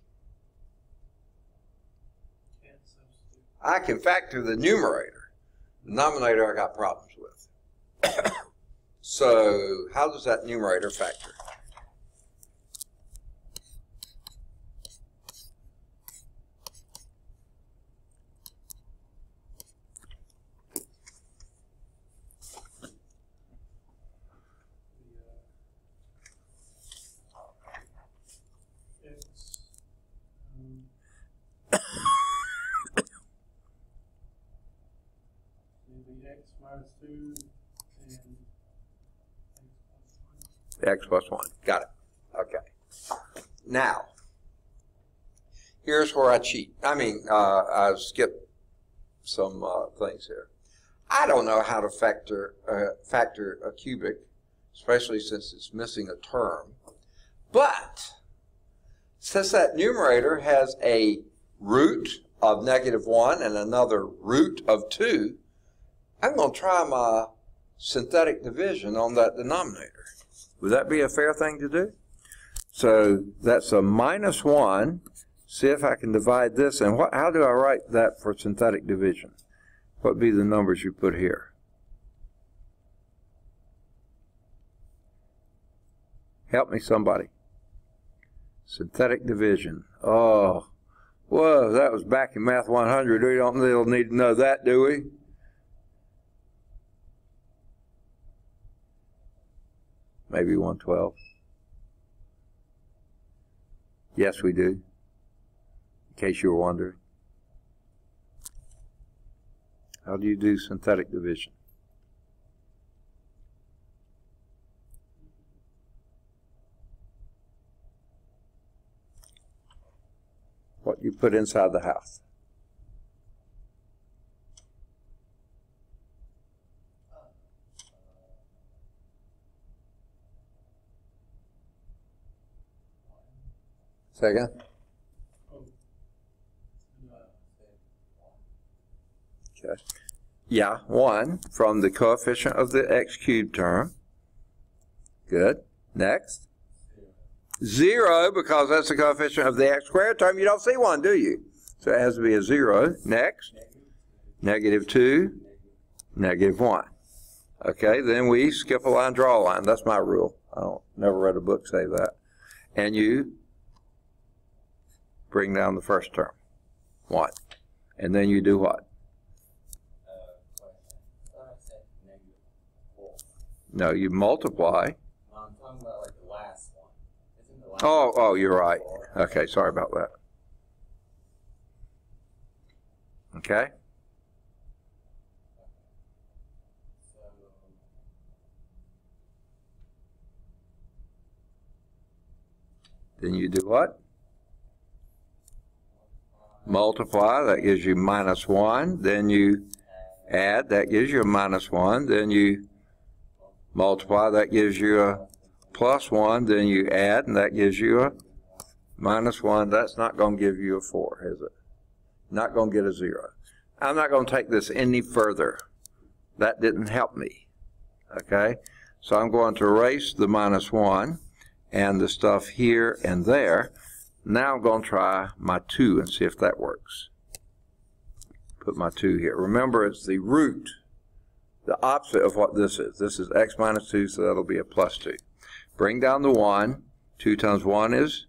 I can factor the numerator. The denominator I got problems with. So how does that numerator factor? X minus 2 and X plus 1. Got it. Okay. Now, here's where I cheat. I skip some things here. I don't know how to factor a cubic, especially since it's missing a term. But since that numerator has a root of -1 and another root of 2, I'm going to try my synthetic division on that denominator. Would that be a fair thing to do? So that's a -1. See if I can divide this. And how do I write that for synthetic division? What would be the numbers you put here? Help me, somebody. Synthetic division. Oh, whoa, that was back in Math 100. We don't really need to know that, do we? Maybe 112. Yes, we do. In case you were wondering. How do you do synthetic division? What you put inside the house. Second? Okay. Yeah, 1 from the coefficient of the x cubed term. Good. Next. 0, because that's the coefficient of the x squared term. You don't see 1, do you? So it has to be a 0. Next. -2, -1. Okay, then we skip a line, draw a line. That's my rule. Never read a book say that. And you bring down the first term, 1. And then you do what? No, you multiply. No, I'm talking about like the last one. Isn't the last Oh, you're right. Okay, sorry about that. Okay? Then you do what? Multiply, that gives you -1. Then you add, that gives you a -1. Then you multiply, that gives you a +1. Then you add, and that gives you a -1. That's not going to give you a 4, is it? Not going to get a 0. I'm not going to take this any further. That didn't help me. Okay? So I'm going to erase the -1 and the stuff here and there. Now I'm going to try my 2 and see if that works. Put my 2 here. Remember, it's the root, the opposite of what this is. This is x minus 2, so that'll be a +2. Bring down the 1. 2 times 1 is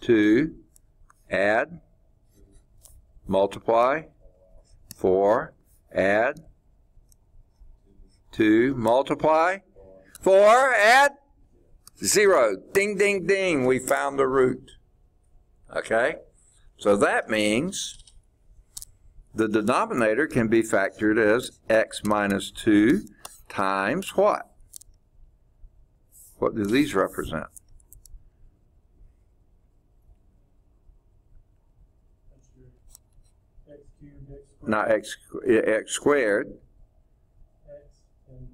2. Add. Multiply. 4. Add. 2. Multiply. 4. Add. 0. Ding, ding, ding. We found the root. Okay? So that means the denominator can be factored as x minus 2 times what? What do these represent? X cubed, x squared. Not x squared. X and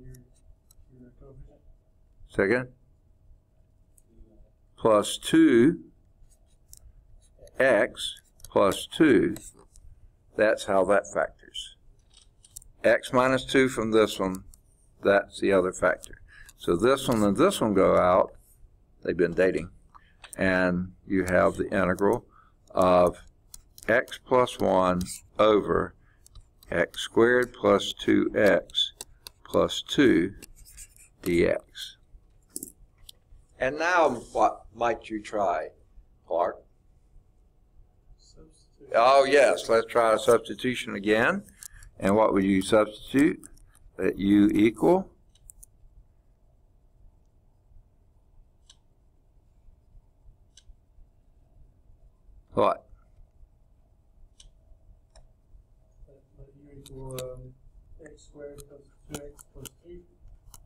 your coefficient. Second. Plus 2 x plus 2. That's how that factors. X minus 2 from this one, that's the other factor. So this one and this one go out. They've been dating. And you have the integral of x plus 1 over x squared plus 2x plus 2 dx. And now what might you try, Clark? Substitute. Oh yes, let's try a substitution again. And what would you substitute? That u equal what? Let u equal x squared plus 2x plus 2.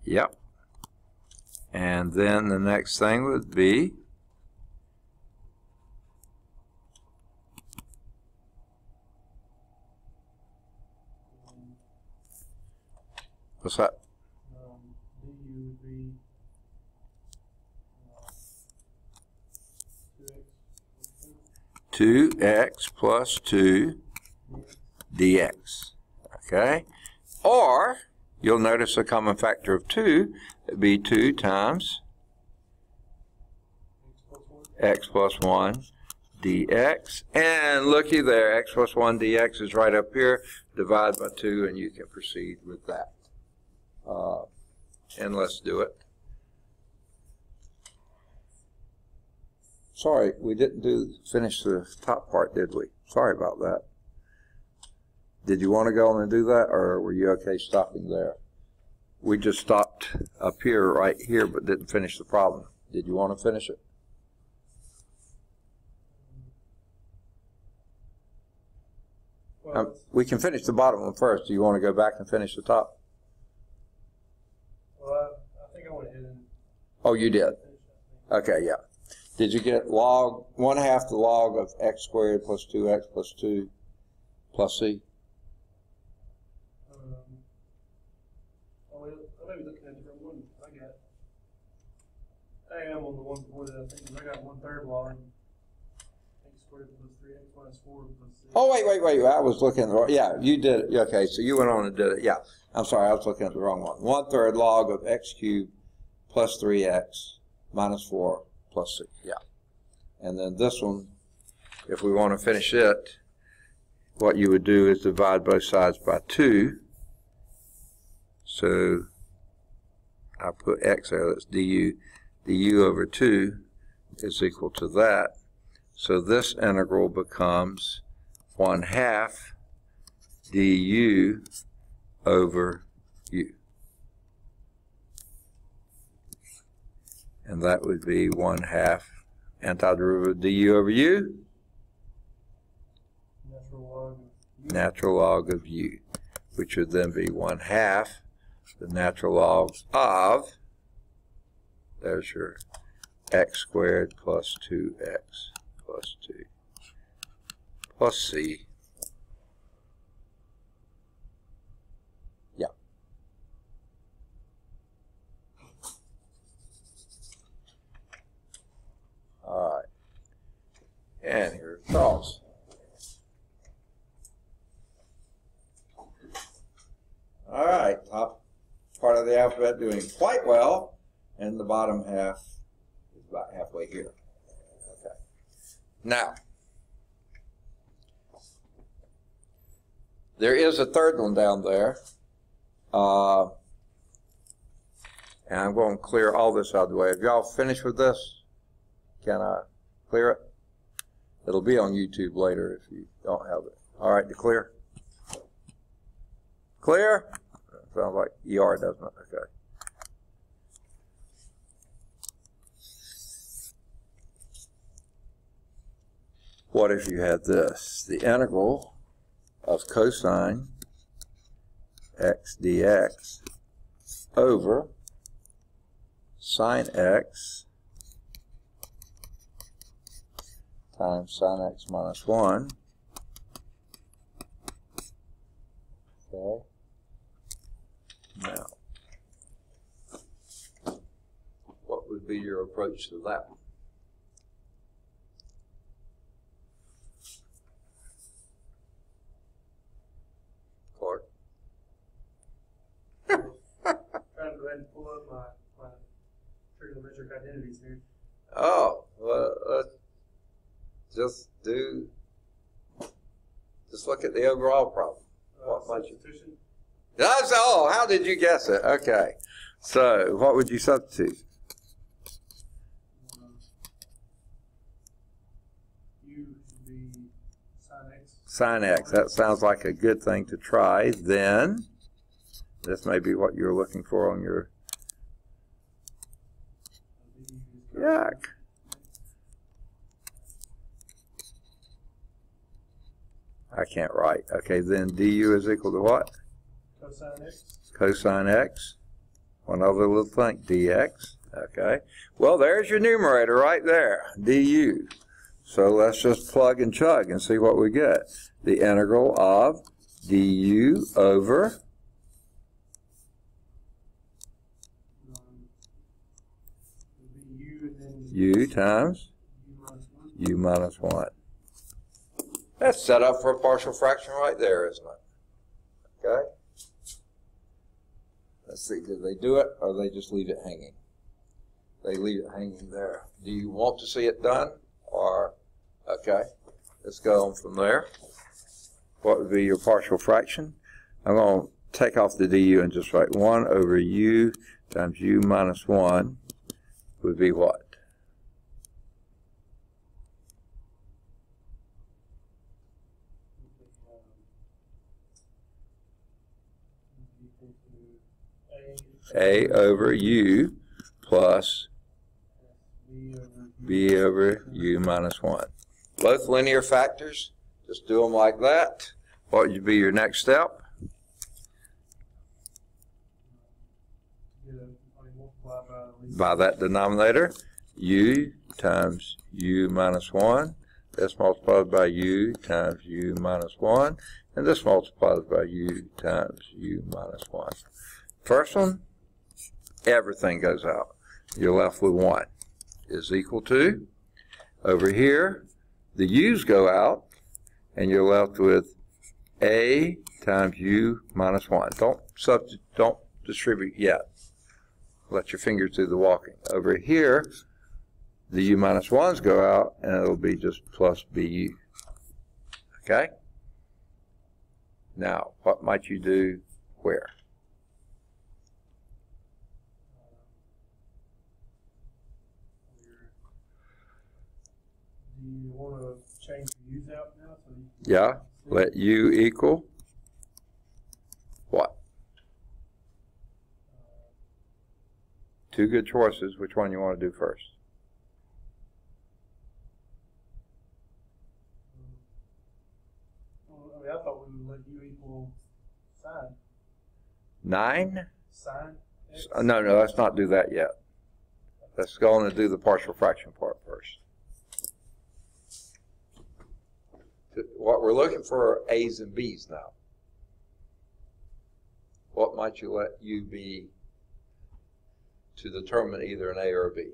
Yep. And then the next thing would be what's that? Du would be 2x plus 2. 2x plus 2 dx. Okay? Or, you'll notice a common factor of 2, it'd be 2 times x plus 1 dx. And looky there, x plus 1 dx is right up here. Divide by 2 and you can proceed with that. And let's do it. Sorry, we didn't finish the top part, did we? Sorry about that. Did you want to go on and do that, or were you okay stopping there? We just stopped up here, right here, but didn't finish the problem. Did you want to finish it? Well, We can finish the bottom one first. Do you want to go back and finish the top? well, I think I went ahead and Oh, you did. finished that. Okay, yeah. Did you get log 1/2 the log of x squared plus 2x plus 2 plus c? I may be looking at a different one. I am on the one before that, I think, I got 1/3 log. X squared plus 3x minus 4 plus 6. Oh, wait. I was looking at the wrong. Yeah, you did it. Okay, so you went on and did it. Yeah. I'm sorry, I was looking at the wrong one. 1/3 log of x cubed plus 3x minus 4 plus 6. Yeah. And then this one, if we want to finish it, what you would do is divide both sides by 2. So I put x there, that's du. Du over 2 is equal to that. So this integral becomes 1/2 du over u. And that would be 1/2 antiderivative du over u, natural log of u, which would then be 1/2 the natural log of, there's your x squared plus 2x plus 2 plus c. Yeah. All right. And here's thoughts. All right, top part of the alphabet doing quite well, and the bottom half is about halfway here. Okay. Now, there is a third one down there, and I'm going to clear all this out of the way. Have y'all finished with this? Can I clear it? It'll be on YouTube later if you don't have it. All right, to clear? Clear? Sounds like ER, doesn't it? Okay. What if you had this? The integral of cosine x dx over sine x times sine x minus 1. Okay. Now, what would be your approach to that one? Clark? Trying to go ahead and pull up my trigonometric identities here. Oh, well, let's just look at the overall problem. What might you? Substitution. Oh, how did you guess it? Okay. So, what would you substitute? U should be sine x. Sine x. That sounds like a good thing to try. Then, this may be what you're looking for on your... Yuck. I can't write. Okay, then du is equal to what? Cosine x. Cosine x. One other little thing, dx. Okay. Well, there's your numerator right there, du. So let's just plug and chug and see what we get. The integral of du over U and then u times U minus 1. u minus 1. That's set up for a partial fraction right there, isn't it? Okay. Let's see, did they do it or they just leave it hanging? They leave it hanging there. Do you want to see it done? Or, okay, let's go on from there. What would be your partial fraction? I'm going to take off the du and just write 1 over u times u minus 1 would be what? A over u plus b over u minus 1. Both linear factors. Just do them like that. What would be your next step? By that denominator, u times u minus 1. This multiplied by u times u minus 1. And this multiplied by u times u minus 1. First one, everything goes out. You're left with 1 is equal to, over here, the u's go out, and you're left with a times u minus 1. Don't distribute yet. Let your fingers do the walking. Over here, the u minus 1's go out, and it'll be just plus bu. Okay? Now, what might you do where? Do you want to change the u's out now? So Yeah, let u equal what? Two good choices. Which one you want to do first? I thought we would let u equal sine. 9? Sine x? No, let's not do that yet. Let's go on and do the partial fraction part first. What we're looking for are a's and b's now. What might you let u be to determine either an a or a b?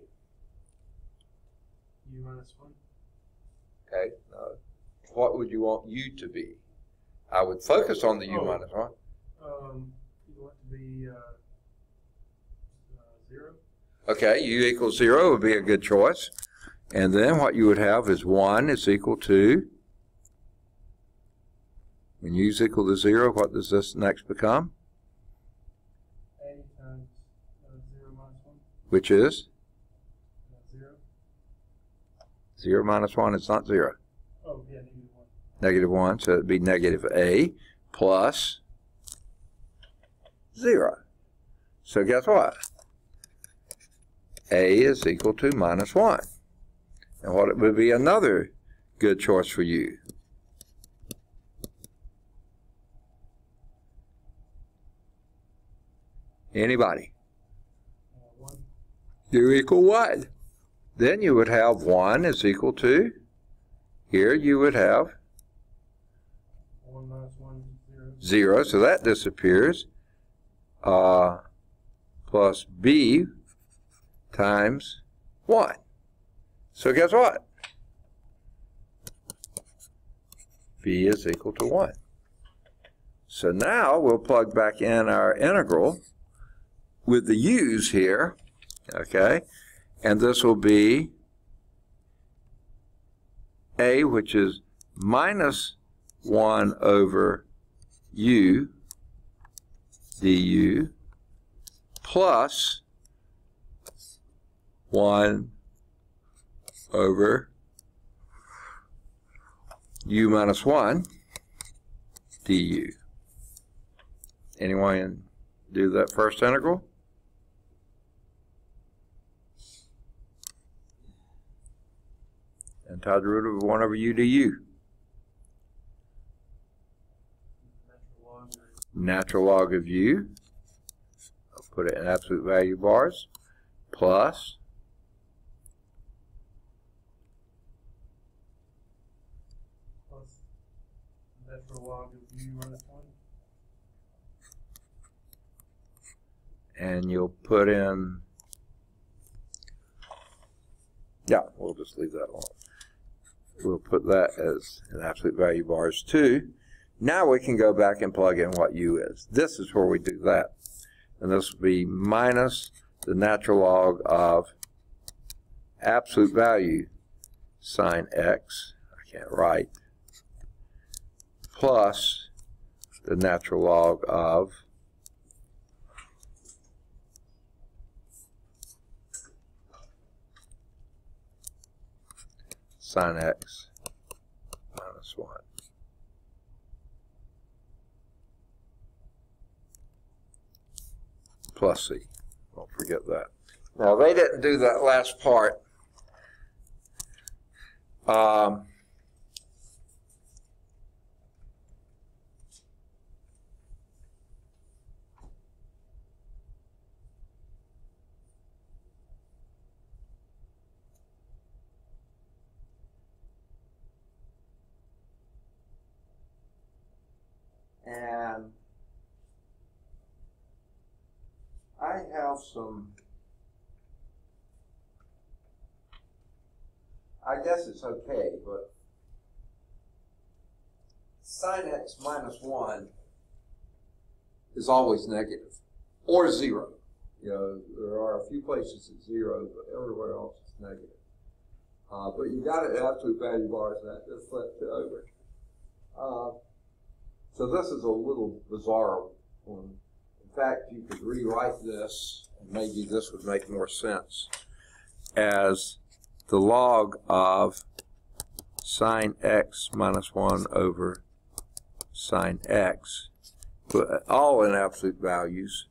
U minus 1. Okay. What would you want u to be? I would focus on the u minus 1. You want to be 0. Okay, u equals 0 would be a good choice. And then what you would have is 1 is equal to, when u is equal to 0, what does this next become? A times 0 minus 1. Which is? 0. 0 minus 1 is not 0. Oh, yeah, negative 1. Negative 1, so it would be negative a plus 0. So guess what? A is equal to minus 1. And what would be another good choice for you? Anybody? 1. U equal 1. Then you would have 1 is equal to, here you would have 1 minus 1 is 0, 0. so that disappears. Plus b times 1. So guess what? B is equal to 1. So now we'll plug back in our integral with the u's here, okay? And this will be a, which is minus 1 over u du plus 1 over u minus 1 du. Anyone do that first integral? Antiderivative of 1 over u du. Natural log of u. I'll put it in absolute value bars. Plus natural log of u minus 1. And you'll put in, yeah, we'll just leave that alone. we'll put that as an absolute value bars 2. Now we can go back and plug in what u is. This is where we do that. And this will be minus the natural log of absolute value sine x, I can't write, plus the natural log of sine x minus 1. Plus c. Don't forget that. Now, they didn't do that last part. And I have some, I guess it's okay, but sine x minus 1 is always negative, or 0. You know, there are a few places it's 0, but everywhere else it's negative. But you got it at absolute value bars, and that just flipped it over. So this is a little bizarre one. In fact, you could rewrite this, and maybe this would make more sense, as the log of sine x minus 1 over sine x, all in absolute values,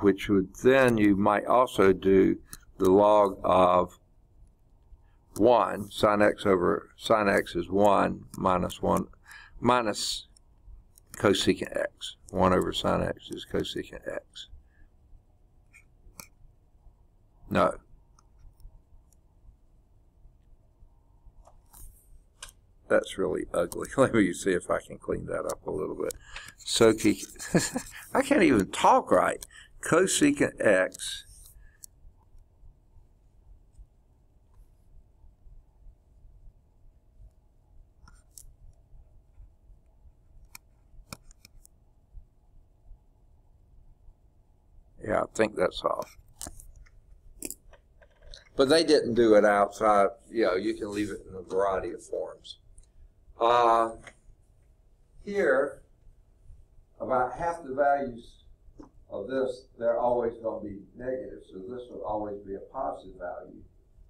which would then, you might also do the log of 1, sine x over sine x is 1 minus 1 minus cosecant x. 1 over sine x is cosecant x. No. That's really ugly. Let me see if I can clean that up a little bit. So I can't even talk right. Cosecant x yeah, I think that's off. But they didn't do it outside. You know, you can leave it in a variety of forms. Here, about half the values of this, they're always going to be negative, so this would always be a positive value.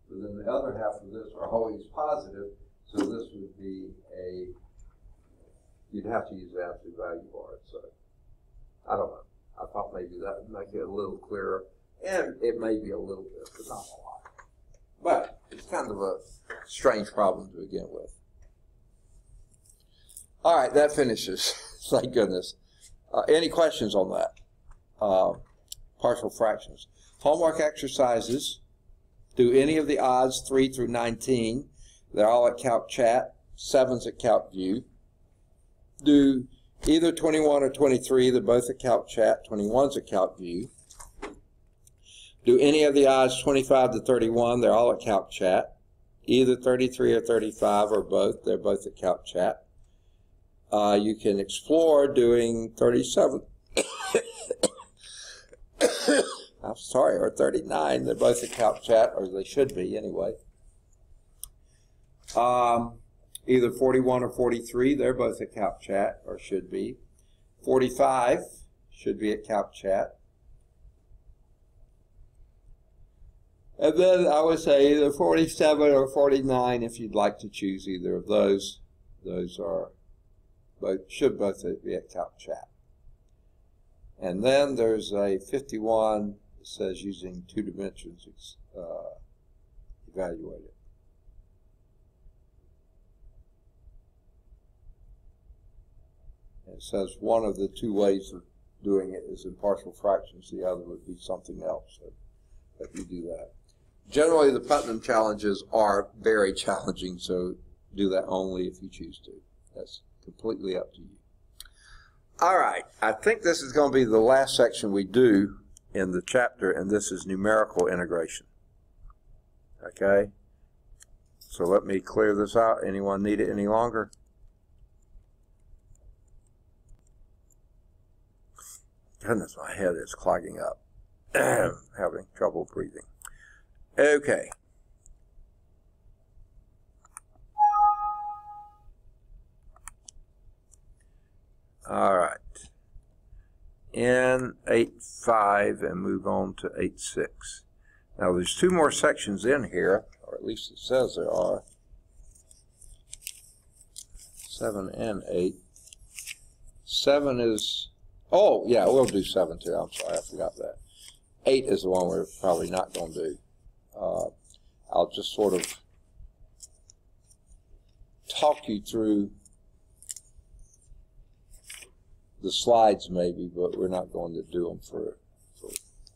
But then the other half of this are always positive, so this would be a, you'd have to use the absolute value bar. So, I don't know. I thought maybe that would make it a little clearer, and it may be a little bit, but not a lot. But it's kind of a strange problem to begin with. All right, that finishes. Thank goodness. Any questions on that? Partial fractions. Homework exercises. Do any of the odds 3 through 19. They're all at Calc Chat. 7's at Calc View. Do either 21 or 23. They're both at Calc Chat. 21's at Calc View. Do any of the odds 25 to 31. They're all at Calc Chat. Either 33 or 35 or both. They're both at Calc Chat. You can explore doing 37. I'm sorry, or 39. They're both at Calc Chat, or they should be anyway. Either 41 or 43. They're both at Calc Chat, or should be. 45 should be at Calc Chat. And then I would say either 47 or 49 if you'd like to choose either of those. Those are should both be at Calc Chat. And then there's a 51 that says using 2 dimensions evaluate it. And it says one of the 2 ways of doing it is in partial fractions, the other would be something else. So if you do that. Generally, the Putnam challenges are very challenging, so do that only if you choose to. That's completely up to you. All right, I think this is going to be the last section we do in the chapter, and this is numerical integration. Okay? So let me clear this out. Anyone need it any longer? Goodness, my head is clogging up. Having trouble breathing. Okay. All right. In 8.5 and move on to 8.6. Now there's two more sections in here, or at least it says there are. 7 and 8. 7 is, oh yeah, we'll do 7 too. I'm sorry, I forgot that. 8 is the one we're probably not going to do. I'll just sort of talk you through the slides maybe, but we're not going to do them for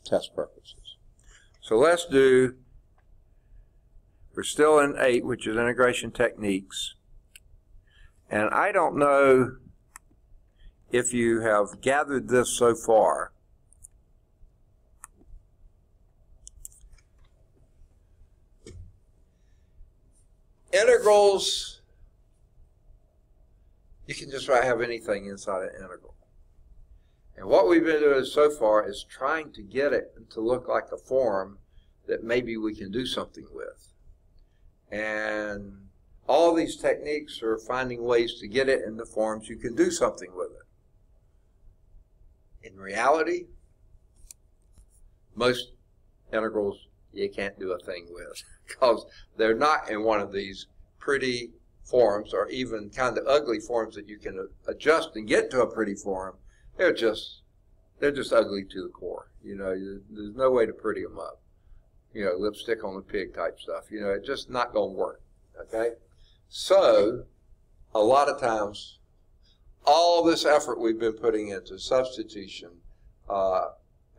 test purposes. So let's do, we're still in 8, which is integration techniques. And I don't know if you have gathered this so far. Integrals, you can just have anything inside an integral. And what we've been doing so far is trying to get it to look like a form that maybe we can do something with. And all these techniques are finding ways to get it into forms you can do something with it. In reality, most integrals you can't do a thing with because they're not in one of these pretty forms or even kind of ugly forms that you can adjust and get to a pretty form. They're just ugly to the core. You know, there's no way to pretty them up. You know, lipstick on the pig type stuff. You know, it's just not going to work. Okay? So, a lot of times, all this effort we've been putting into substitution,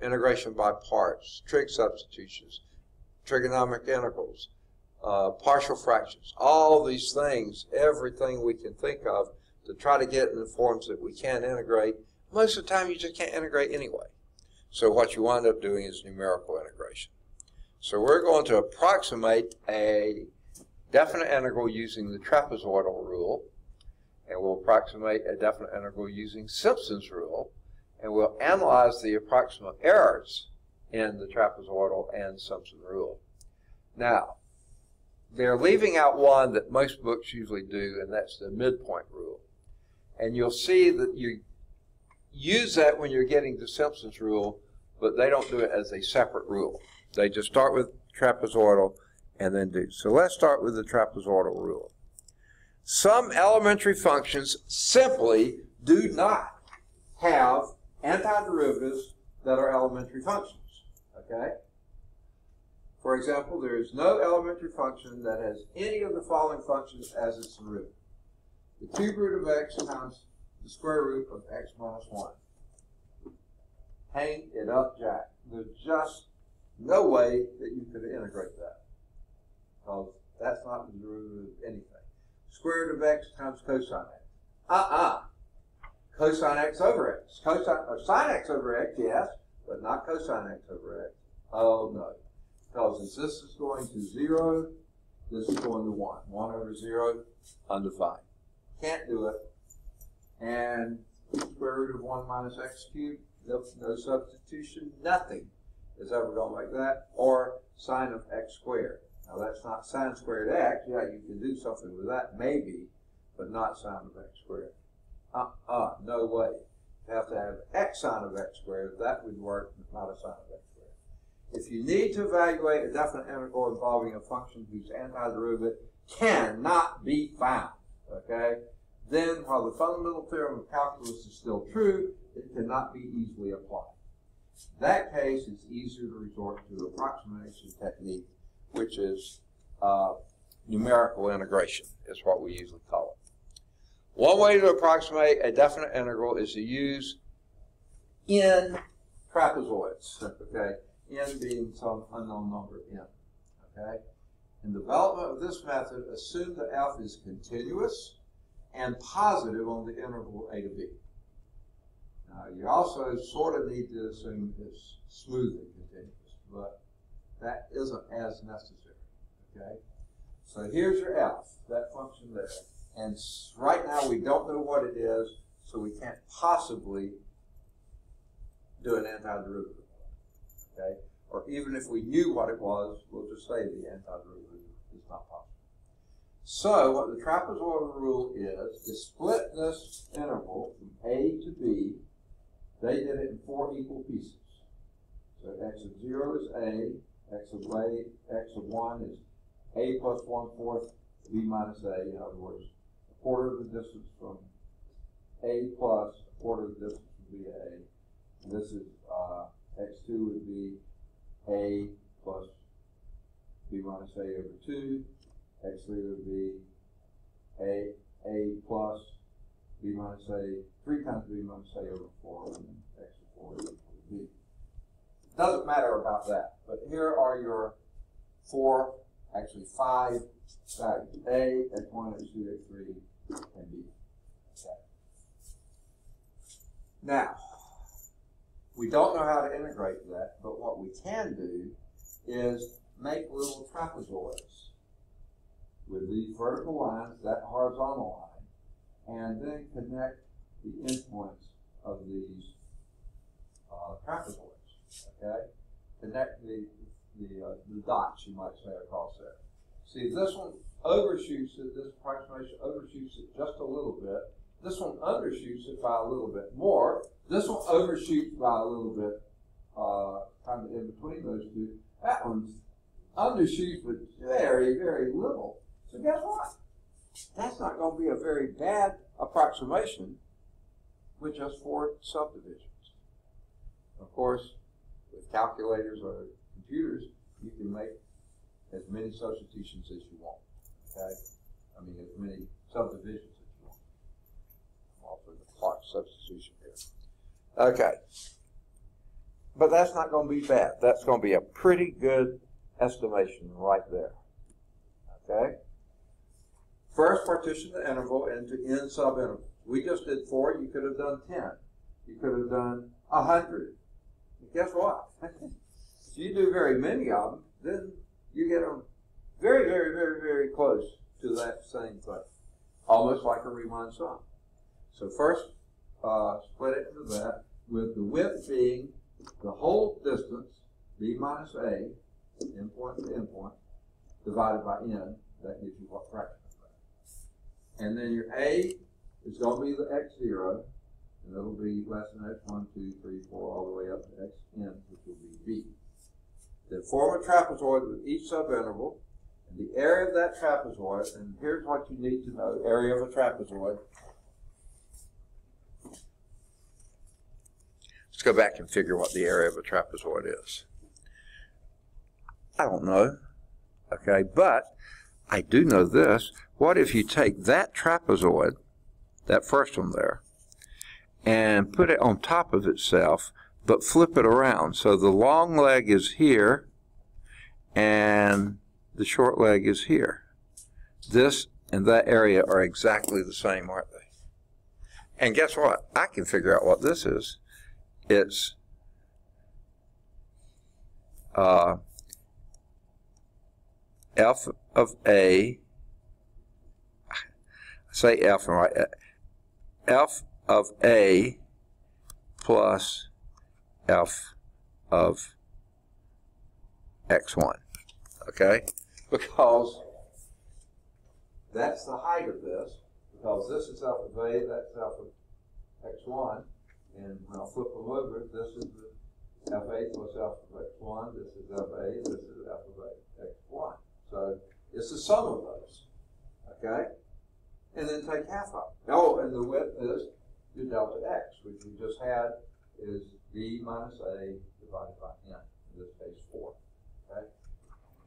integration by parts, trig substitutions, trigonomic integrals, partial fractions, all these things, everything we can think of to try to get in the forms that we can integrate, most of the time you just can't integrate anyway. So what you wind up doing is numerical integration. So we're going to approximate a definite integral using the trapezoidal rule, and we'll approximate a definite integral using Simpson's rule, and we'll analyze the approximate errors in the trapezoidal and Simpson rule. Now, they're leaving out one that most books usually do, and that's the midpoint rule. And you'll see that you use that when you're getting to Simpson's rule, but they don't do it as a separate rule. They just start with trapezoidal and then do. So let's start with the trapezoidal rule. Some elementary functions simply do not have antiderivatives that are elementary functions. Okay? For example, there is no elementary function that has any of the following functions as its derivative. The cube root of x times the square root of x minus 1. Hang it up, Jack. There's just no way that you could integrate that, because that's not the derivative of anything. Square root of x times cosine x. Cosine x over x. Sine x over x, yes, but not cosine x over x. Oh, no. Because since this is going to 0, this is going to 1. 1 over 0, undefined. Can't do it. And square root of 1 minus x cubed, no substitution, nothing is ever going like that. Or sine of x squared. Now that's not sine squared x. Yeah, you can do something with that, maybe, but not sine of x squared. No way. You have to have x sine of x squared. That would work, not a sine of x squared. If you need to evaluate a definite integral involving a function whose antiderivative cannot be found, okay, then while the fundamental theorem of calculus is still true, it cannot be easily applied. In that case, it's easier to resort to the approximation technique, which is numerical integration, is what we usually call it. One way to approximate a definite integral is to use n trapezoids, okay? N being some unknown number n, okay? In development of this method, assume that f is continuous and positive on the interval a to b. Now, you also sort of need to assume it's smooth and continuous, but that isn't as necessary, okay? So here's your f, that function there. And right now we don't know what it is, so we can't possibly do an antiderivative. Okay? Or even if we knew what it was, we'll just say the antiderivative is not possible. So what the trapezoidal rule is split this interval from A to B. They did it in 4 equal pieces. So x of 0 is A, x of A, x of 1 is A plus 1/4 B minus A. In other words, a quarter of the distance from A plus a quarter of the distance from B to A. And this is x2 would be A plus B minus A over 2. x3 would be A plus B minus A, 3 times B minus A over 4, and then x of 4 is equal to B. Doesn't matter about that, but here are your 4, actually 5 values: A, x1, x2, x3, and B. Okay. Now, we don't know how to integrate that, but what we can do is make little trapezoids with these vertical lines, that horizontal line, and then connect the endpoints of these trapezoids. Okay, connect the dots, you might say, across there. See, this one overshoots it. This approximation overshoots it just a little bit. This one undershoots it by a little bit more. This one overshoots by a little bit, kind of in between those two. That one undershoots with very, very little. So guess what? That's not going to be a very bad approximation with just 4 subdivisions. Of course, with calculators or computers, you can make as many substitutions as you want. Okay? I mean, as many subdivisions as you want. I'm offering the Clark substitution here. Okay. But that's not going to be bad. That's going to be a pretty good estimation right there. Okay? First, partition the interval into n subintervals. We just did 4. You could have done 10. You could have done 100. And guess what? If you do very many of them, then you get them very, very, very, very close to that same thing. Almost like a Riemann sum. So first, split it into that, with the width being the whole distance, b minus a, endpoint to endpoint, divided by n. That gives you what fraction of that. And then your a is going to be the x0, and it'll be less than x1, 2, 3, 4, all the way up to xn, which will be b. Then form a trapezoid with each subinterval, and the area of that trapezoid, and here's what you need to know, area of a trapezoid. Let's go back and figure what the area of a trapezoid is. I don't know, okay, but I do know this. What if you take that trapezoid, that first one there, and put it on top of itself, but flip it around. So the long leg is here, and the short leg is here. This and that area are exactly the same, aren't they? And guess what? I can figure out what this is. It's f of a, say f, right? F of a plus f of x1, okay? Because that's the height of this, because this is f of a, that's f of x1, and when I flip them over, this is the f8 plus f of x1, this is f8, this is f of x1. So it's the sum of those, okay? And then take half of it. Oh, and the width is your delta x, which we just had is b minus a divided by n, in this case 4, okay?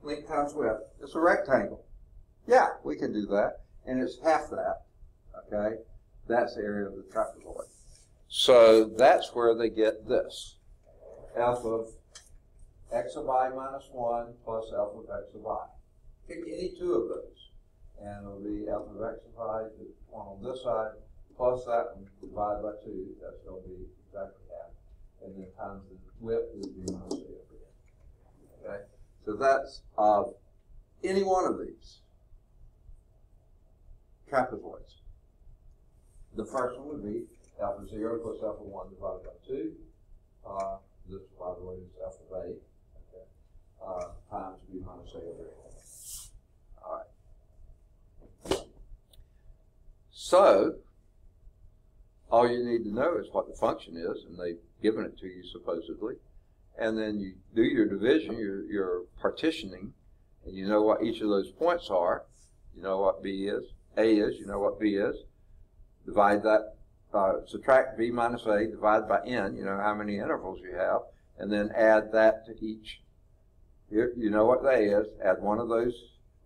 Length times width. It's a rectangle. Yeah, we can do that. And it's half that, okay? That's the area of the trapezoid. So that's where they get this. F of x of I minus 1 plus f of x of I. Pick any two of those. And it'll be f of x of I, the one on this side, plus that one divided by 2. That's going to be exactly half. And then times the width is b minus a over n. Okay? So that's any one of these. trapezoids. The first one would be alpha 0 plus alpha 1 divided by 2. This, by the way, is alpha of A, okay, times B minus A over A. All right. So, all you need to know is what the function is, and they've given it to you supposedly. And then you do your division, your partitioning, and you know what each of those points are. You know what B is, A is, you know what B is. Divide that, subtract B minus A, divide by N, you know how many intervals you have, and then add that to each. You know what A is, add one of those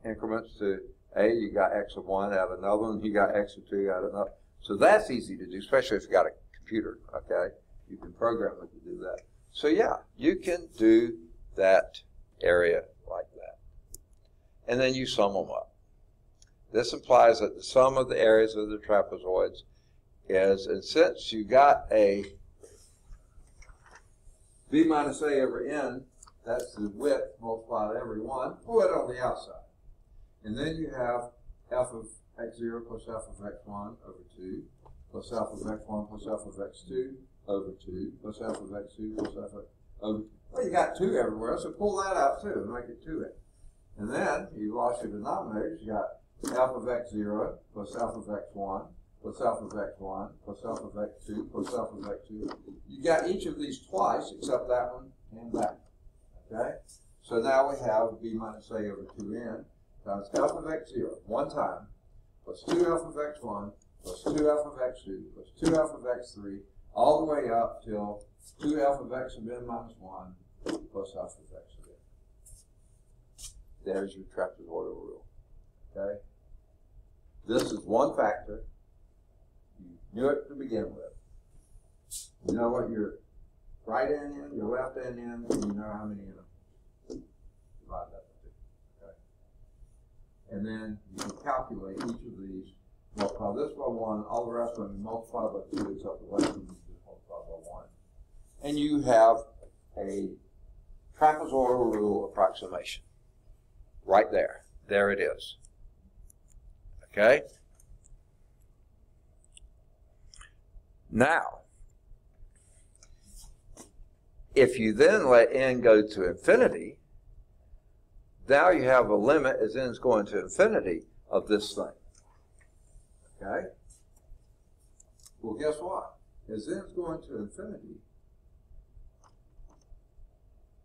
increments to A, you got X of 1, add another one, you got X of 2, add another. So that's easy to do, especially if you've got a computer, okay? You can program it to do that. So yeah, you can do that area like that. And then you sum them up. This implies that the sum of the areas of the trapezoids is, and since you got a B minus A over N, that's the width multiplied every one, pull it on the outside. And then you have f of x0 plus f of x1 over 2, plus f of x1 plus f of x2 over 2, plus f of x2 plus f of over 2. Well, you got 2 everywhere, so pull that out too and make it 2x. And then you lost your denominators. You got f of x0 plus f of x1 plus f of x1 plus f of x2 plus f of x2. You got each of these twice except that one and that one. Okay? So now we have b minus a over 2n times f of x0 one time plus 2f of x1 plus 2f of x2 plus 2f of x3 all the way up till 2f of x of n minus 1 plus f of x of n. There's your trapezoidal rule. Okay? This is one factor. You knew it to begin with. You know what your right end is, your left end is, and you know how many of them. Divide that by 2. Okay? And then you can calculate each of these. Multiply this by 1, all the rest of them multiply by 2 except the left one, you just multiply by 1. And you have a trapezoidal rule approximation. Right there. There it is. Okay? Now, if you then let n go to infinity, now you have a limit as n is going to infinity of this thing. Okay? Well, guess what? As n is going to infinity,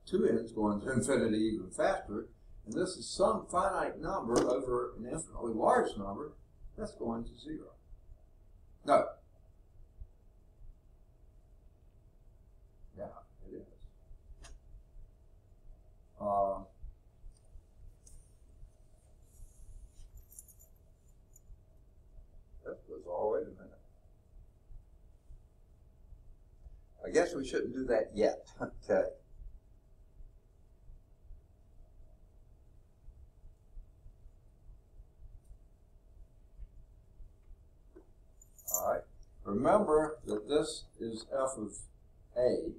2n is going to infinity even faster, and this is some finite number over an infinitely large number, that's going to 0. No. Yeah, it is. That was all, wait a minute. I guess we shouldn't do that yet. Okay. All right. Remember that this is f of A, and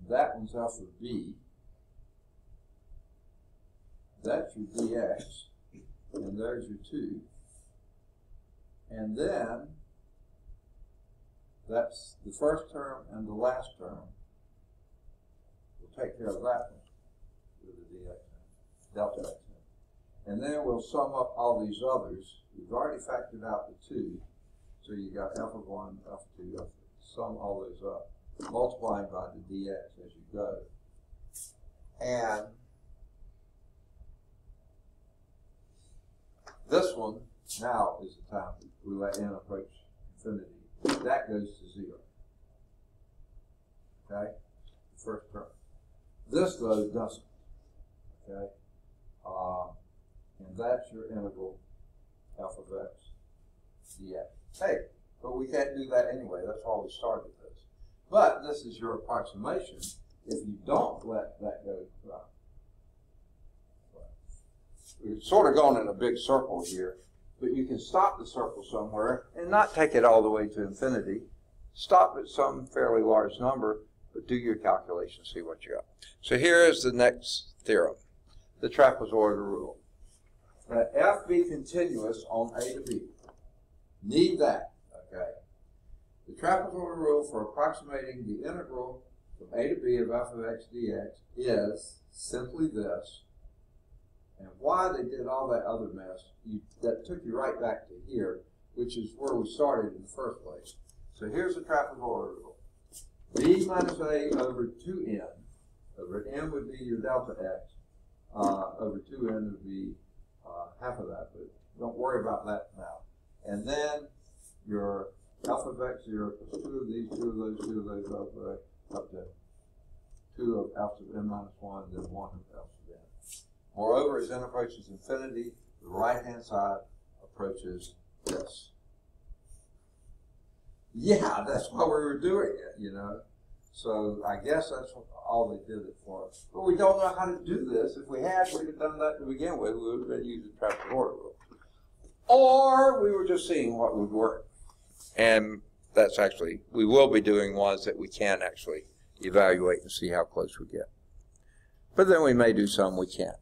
that one's f of B. That's your dx, and there's your 2. And then, that's the first term and the last term. We'll take care of that one with the dx, delta x. And then we'll sum up all these others. We've already factored out the 2. So you got f of 1, f of 2, f of 3. Sum all those up, multiplying by the dx as you go. And this one now is the time we let n approach infinity. That goes to 0. Okay? The first term. This, though, doesn't. Okay? And that's your integral f of x dx. Hey, but we can't do that anyway. That's why we started this. But this is your approximation. If you don't let that go, we've sort of gone in a big circle here, but you can stop the circle somewhere and not take it all the way to infinity. Stop at some fairly large number, but do your calculation, see what you got. So here is the next theorem, the trapezoidal rule. that f be continuous on A to B. Need that, okay? The trapezoidal rule for approximating the integral from A to B of f of x dx is simply this. And why they did all that other mess, that took you right back to here, which is where we started in the first place. So here's the trapezoidal rule. B minus A over 2n, over n would be your delta x, over 2n would be half of that, but don't worry about that now. And then your alpha of x0 plus 2 of these, 2 of those, 2 of those, up to 2 of alpha of n minus 1, then 1 of alpha of n. Moreover, as n approaches infinity, the right-hand side approaches this. Yeah, that's why we were doing it, you know. So I guess that's all they did it for us. But we don't know how to do this. If we had, we'd have done that to begin with. We would have been using trapezoidal rule. Or we were just seeing what would work. And that's actually, we will be doing ones that we can actually evaluate and see how close we get. But then we may do some we can't.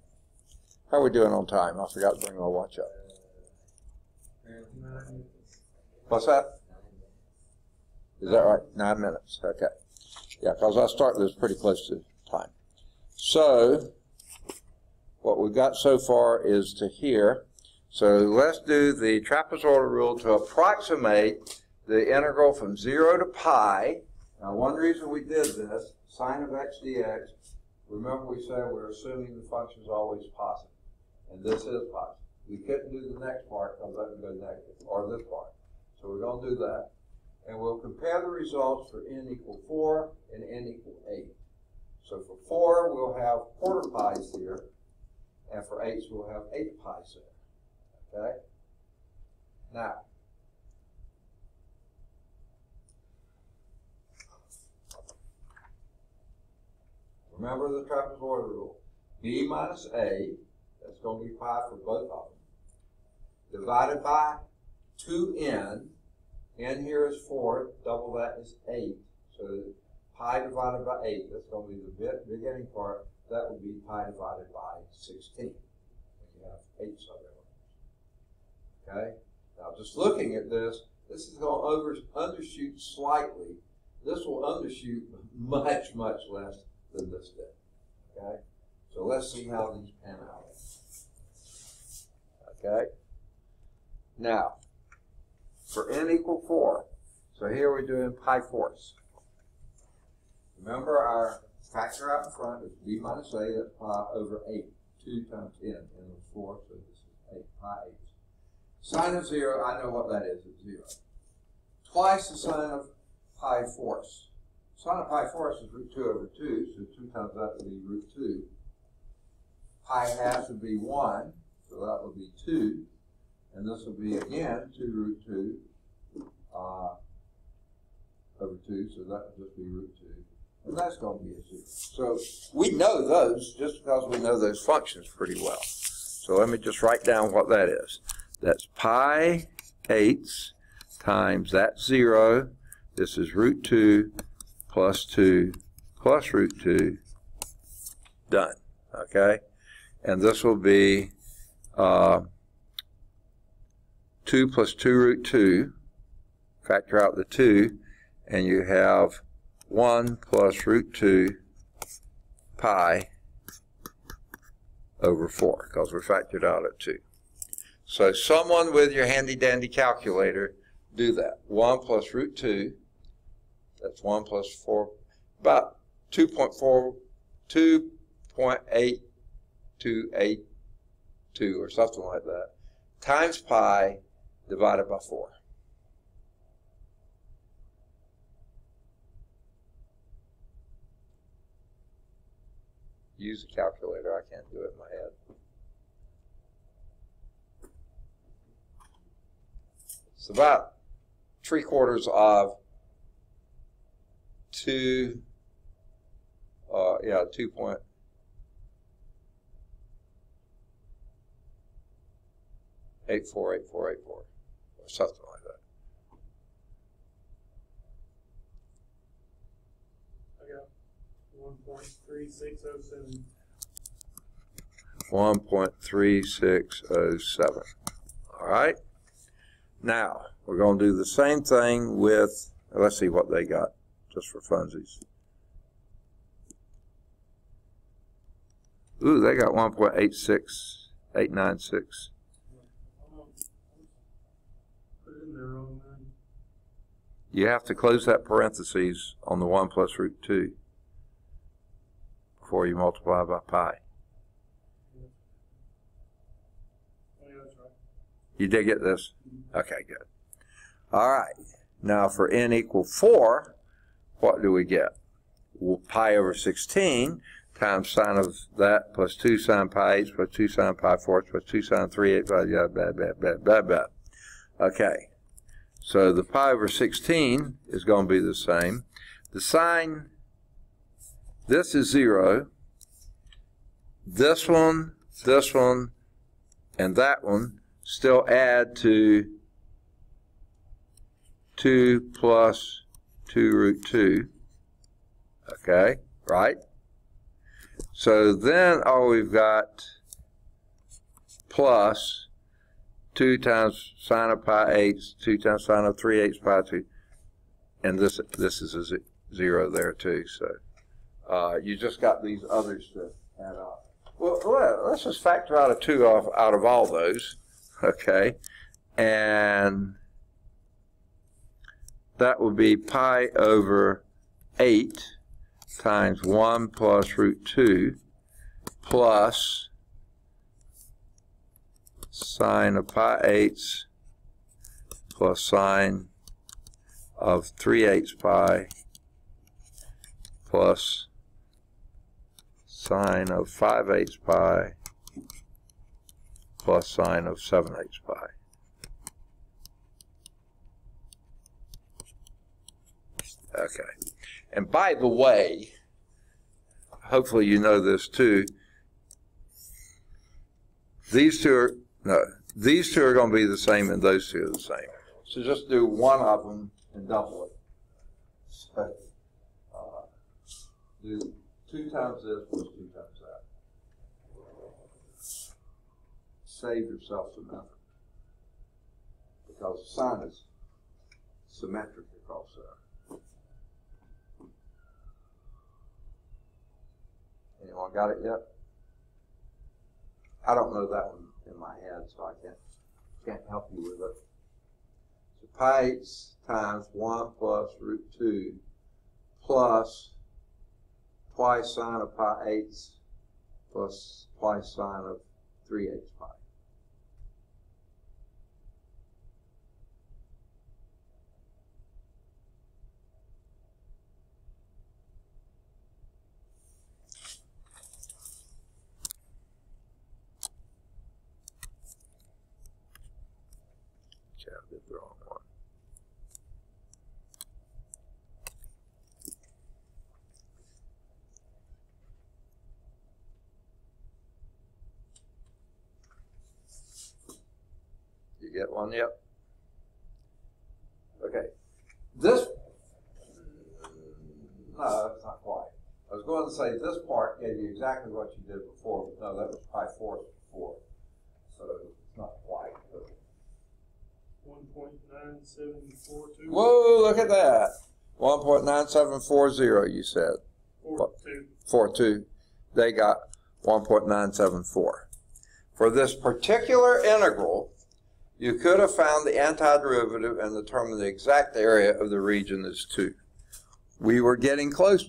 How are we doing on time? I forgot to bring my watch up. What's that? Is that right? 9 minutes. Okay. Yeah, because I started this pretty close to time. So, what we've got so far is to here. So let's do the trapezoidal rule to approximate the integral from 0 to pi. Now, one reason we did this, sine of x dx, remember we said we're assuming the function is always positive. And this is positive. We couldn't do the next part because that would go negative, or this part. So we're going to do that. And we'll compare the results for n equal 4 and n equal 8. So for 4, we'll have quarter pi's here, and for 8, we'll have 8 pi's there. Okay? Now, remember the trapezoidal rule. B minus A, that's going to be pi for both of them, divided by 2n. N here is 4, double that is 8. So pi divided by 8, that's going to be the beginning part. That would be pi divided by 16. You have 8 subelements. Okay? Now just looking at this, this is going to undershoot slightly. This will undershoot much, much less than this did. Okay? So let's see how these pan out. Okay? Now, for n equal 4, so here we're doing pi fourths. Remember our factor out in front is b minus a, that's pi over 8. 2 times n, n is 4, so this is 8, pi 8. Sine of 0, I know what that is, it's 0. Twice the sine of pi fourths. Sine of pi fourths is root 2 over 2, so 2 times that would be root 2. Pi halves would be 1, so that would be 2. And this will be, again, 2 root 2 over 2, so that would just be root 2. And that's going to be a 0. So we know those just because we know those functions pretty well. So let me just write down what that is. That's pi 8 times that 0. This is root 2 plus 2 plus root 2. Done. Okay? And this will be 2 plus 2 root 2, factor out the 2, and you have 1 plus root 2 pi over 4, because we factored out at 2. So someone with your handy-dandy calculator, do that. 1 plus root 2, that's 1 plus 4, about 2.8282 or something like that, times pi divided by 4. Use a calculator. I can't do it in my head. It's about 3/4 of 2. 2.8484 or something like that. I got 1.3607. 1.3607. All right. Now, we're going to do the same thing with, let's see what they got, just for funsies. Ooh, they got 1.86896. Put it in there wrong, man. You have to close that parentheses on the 1 plus root 2 before you multiply by pi. Yeah, that's right. You did get this? Okay, good. All right. Now for n equal 4, what do we get? Well, pi over 16 times sine of that plus 2 sine pi 8 plus 2 sine pi 4 plus 2 sine 3 8 blah, blah, blah, blah, blah, blah, blah. Okay. So the pi over 16 is going to be the same. The sine, this is 0. This one, and that one still add to 2 plus 2 root 2. Okay, right? So then all we've got plus 2 times sine of pi 8, 2 times sine of 3 8 pi 2. And this is a 0 there too. So you just got these others to add up. Well, let's just factor out a 2 out of all those. Okay. And that would be pi over 8 times 1 plus root 2 plus sine of pi 8 plus sine of 3 8 pi plus sine of 5 8 pi plus sine of 7 8 pi. Okay. And by the way, hopefully you know this too, these two are going to be the same and those two are the same. So just do one of them and double it. So, do 2 times this plus 2 times that. Save yourself some effort. Because the sign is symmetric across there. Anyone got it yet? I don't know that one in my head, so I can't help you with it. So pi 8 times 1 plus root 2 plus twice sine of pi 8 plus twice sine of 3 8 pi. I did the wrong one. You get one yet? Okay. This, no, that's not quite. I was going to say this part gave you exactly what you did before, but no, that was pi 4 before. So it's not quite. 1.9742. Whoa, look at that. 1.9740, you said. 42. 42. They got 1.974. For this particular integral, you could have found the antiderivative and determined the exact area of the region as 2. We were getting close,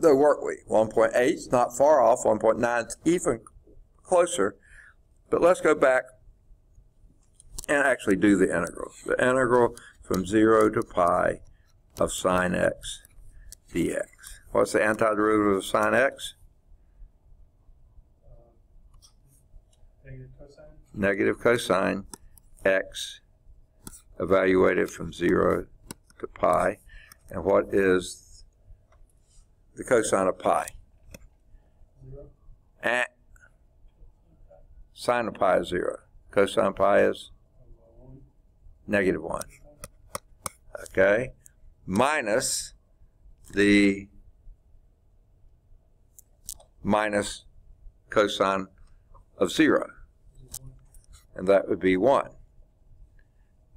though, weren't we? 1.8 is not far off. 1.9 is even closer. But let's go back and actually do the integral. The integral from 0 to pi of sine x dx. What's the antiderivative of sine x? Negative cosine. Negative cosine x evaluated from 0 to pi. And what is the cosine of pi? 0. Sine of pi is 0. Cosine of pi is negative 1. Okay? Minus the minus cosine of 0. And that would be 1.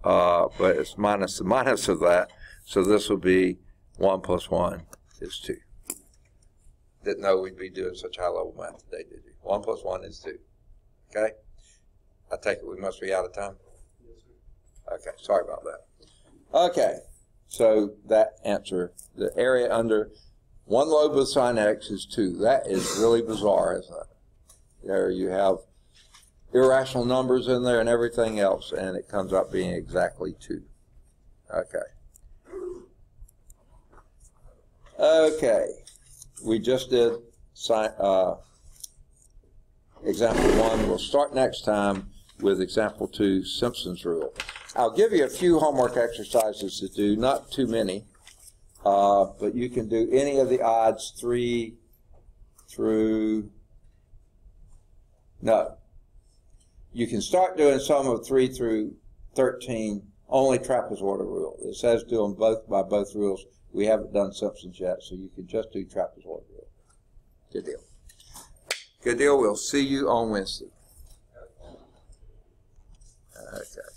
But it's minus the minus of that, so this will be 1 plus 1 is 2. Didn't know we'd be doing such high-level math today, did you? 1 plus 1 is 2. Okay? I take it we must be out of time? Yes, sir. Okay, sorry about that. Okay, so that answer, the area under 1 lobe of sine x is 2. That is really bizarre, isn't it? There you have irrational numbers in there and everything else, and it comes up being exactly 2. Okay. Okay, we just did example 1. We'll start next time with example 2, Simpson's rule. I'll give you a few homework exercises to do, not too many, but you can do any of the odds 3 through, no. You can start doing some of 3 through 13, only trapezoidal rule. It says do them both by both rules. We haven't done Simpsons yet, so you can just do trapezoidal rule. Good deal. Good deal. We'll see you on Wednesday. Okay.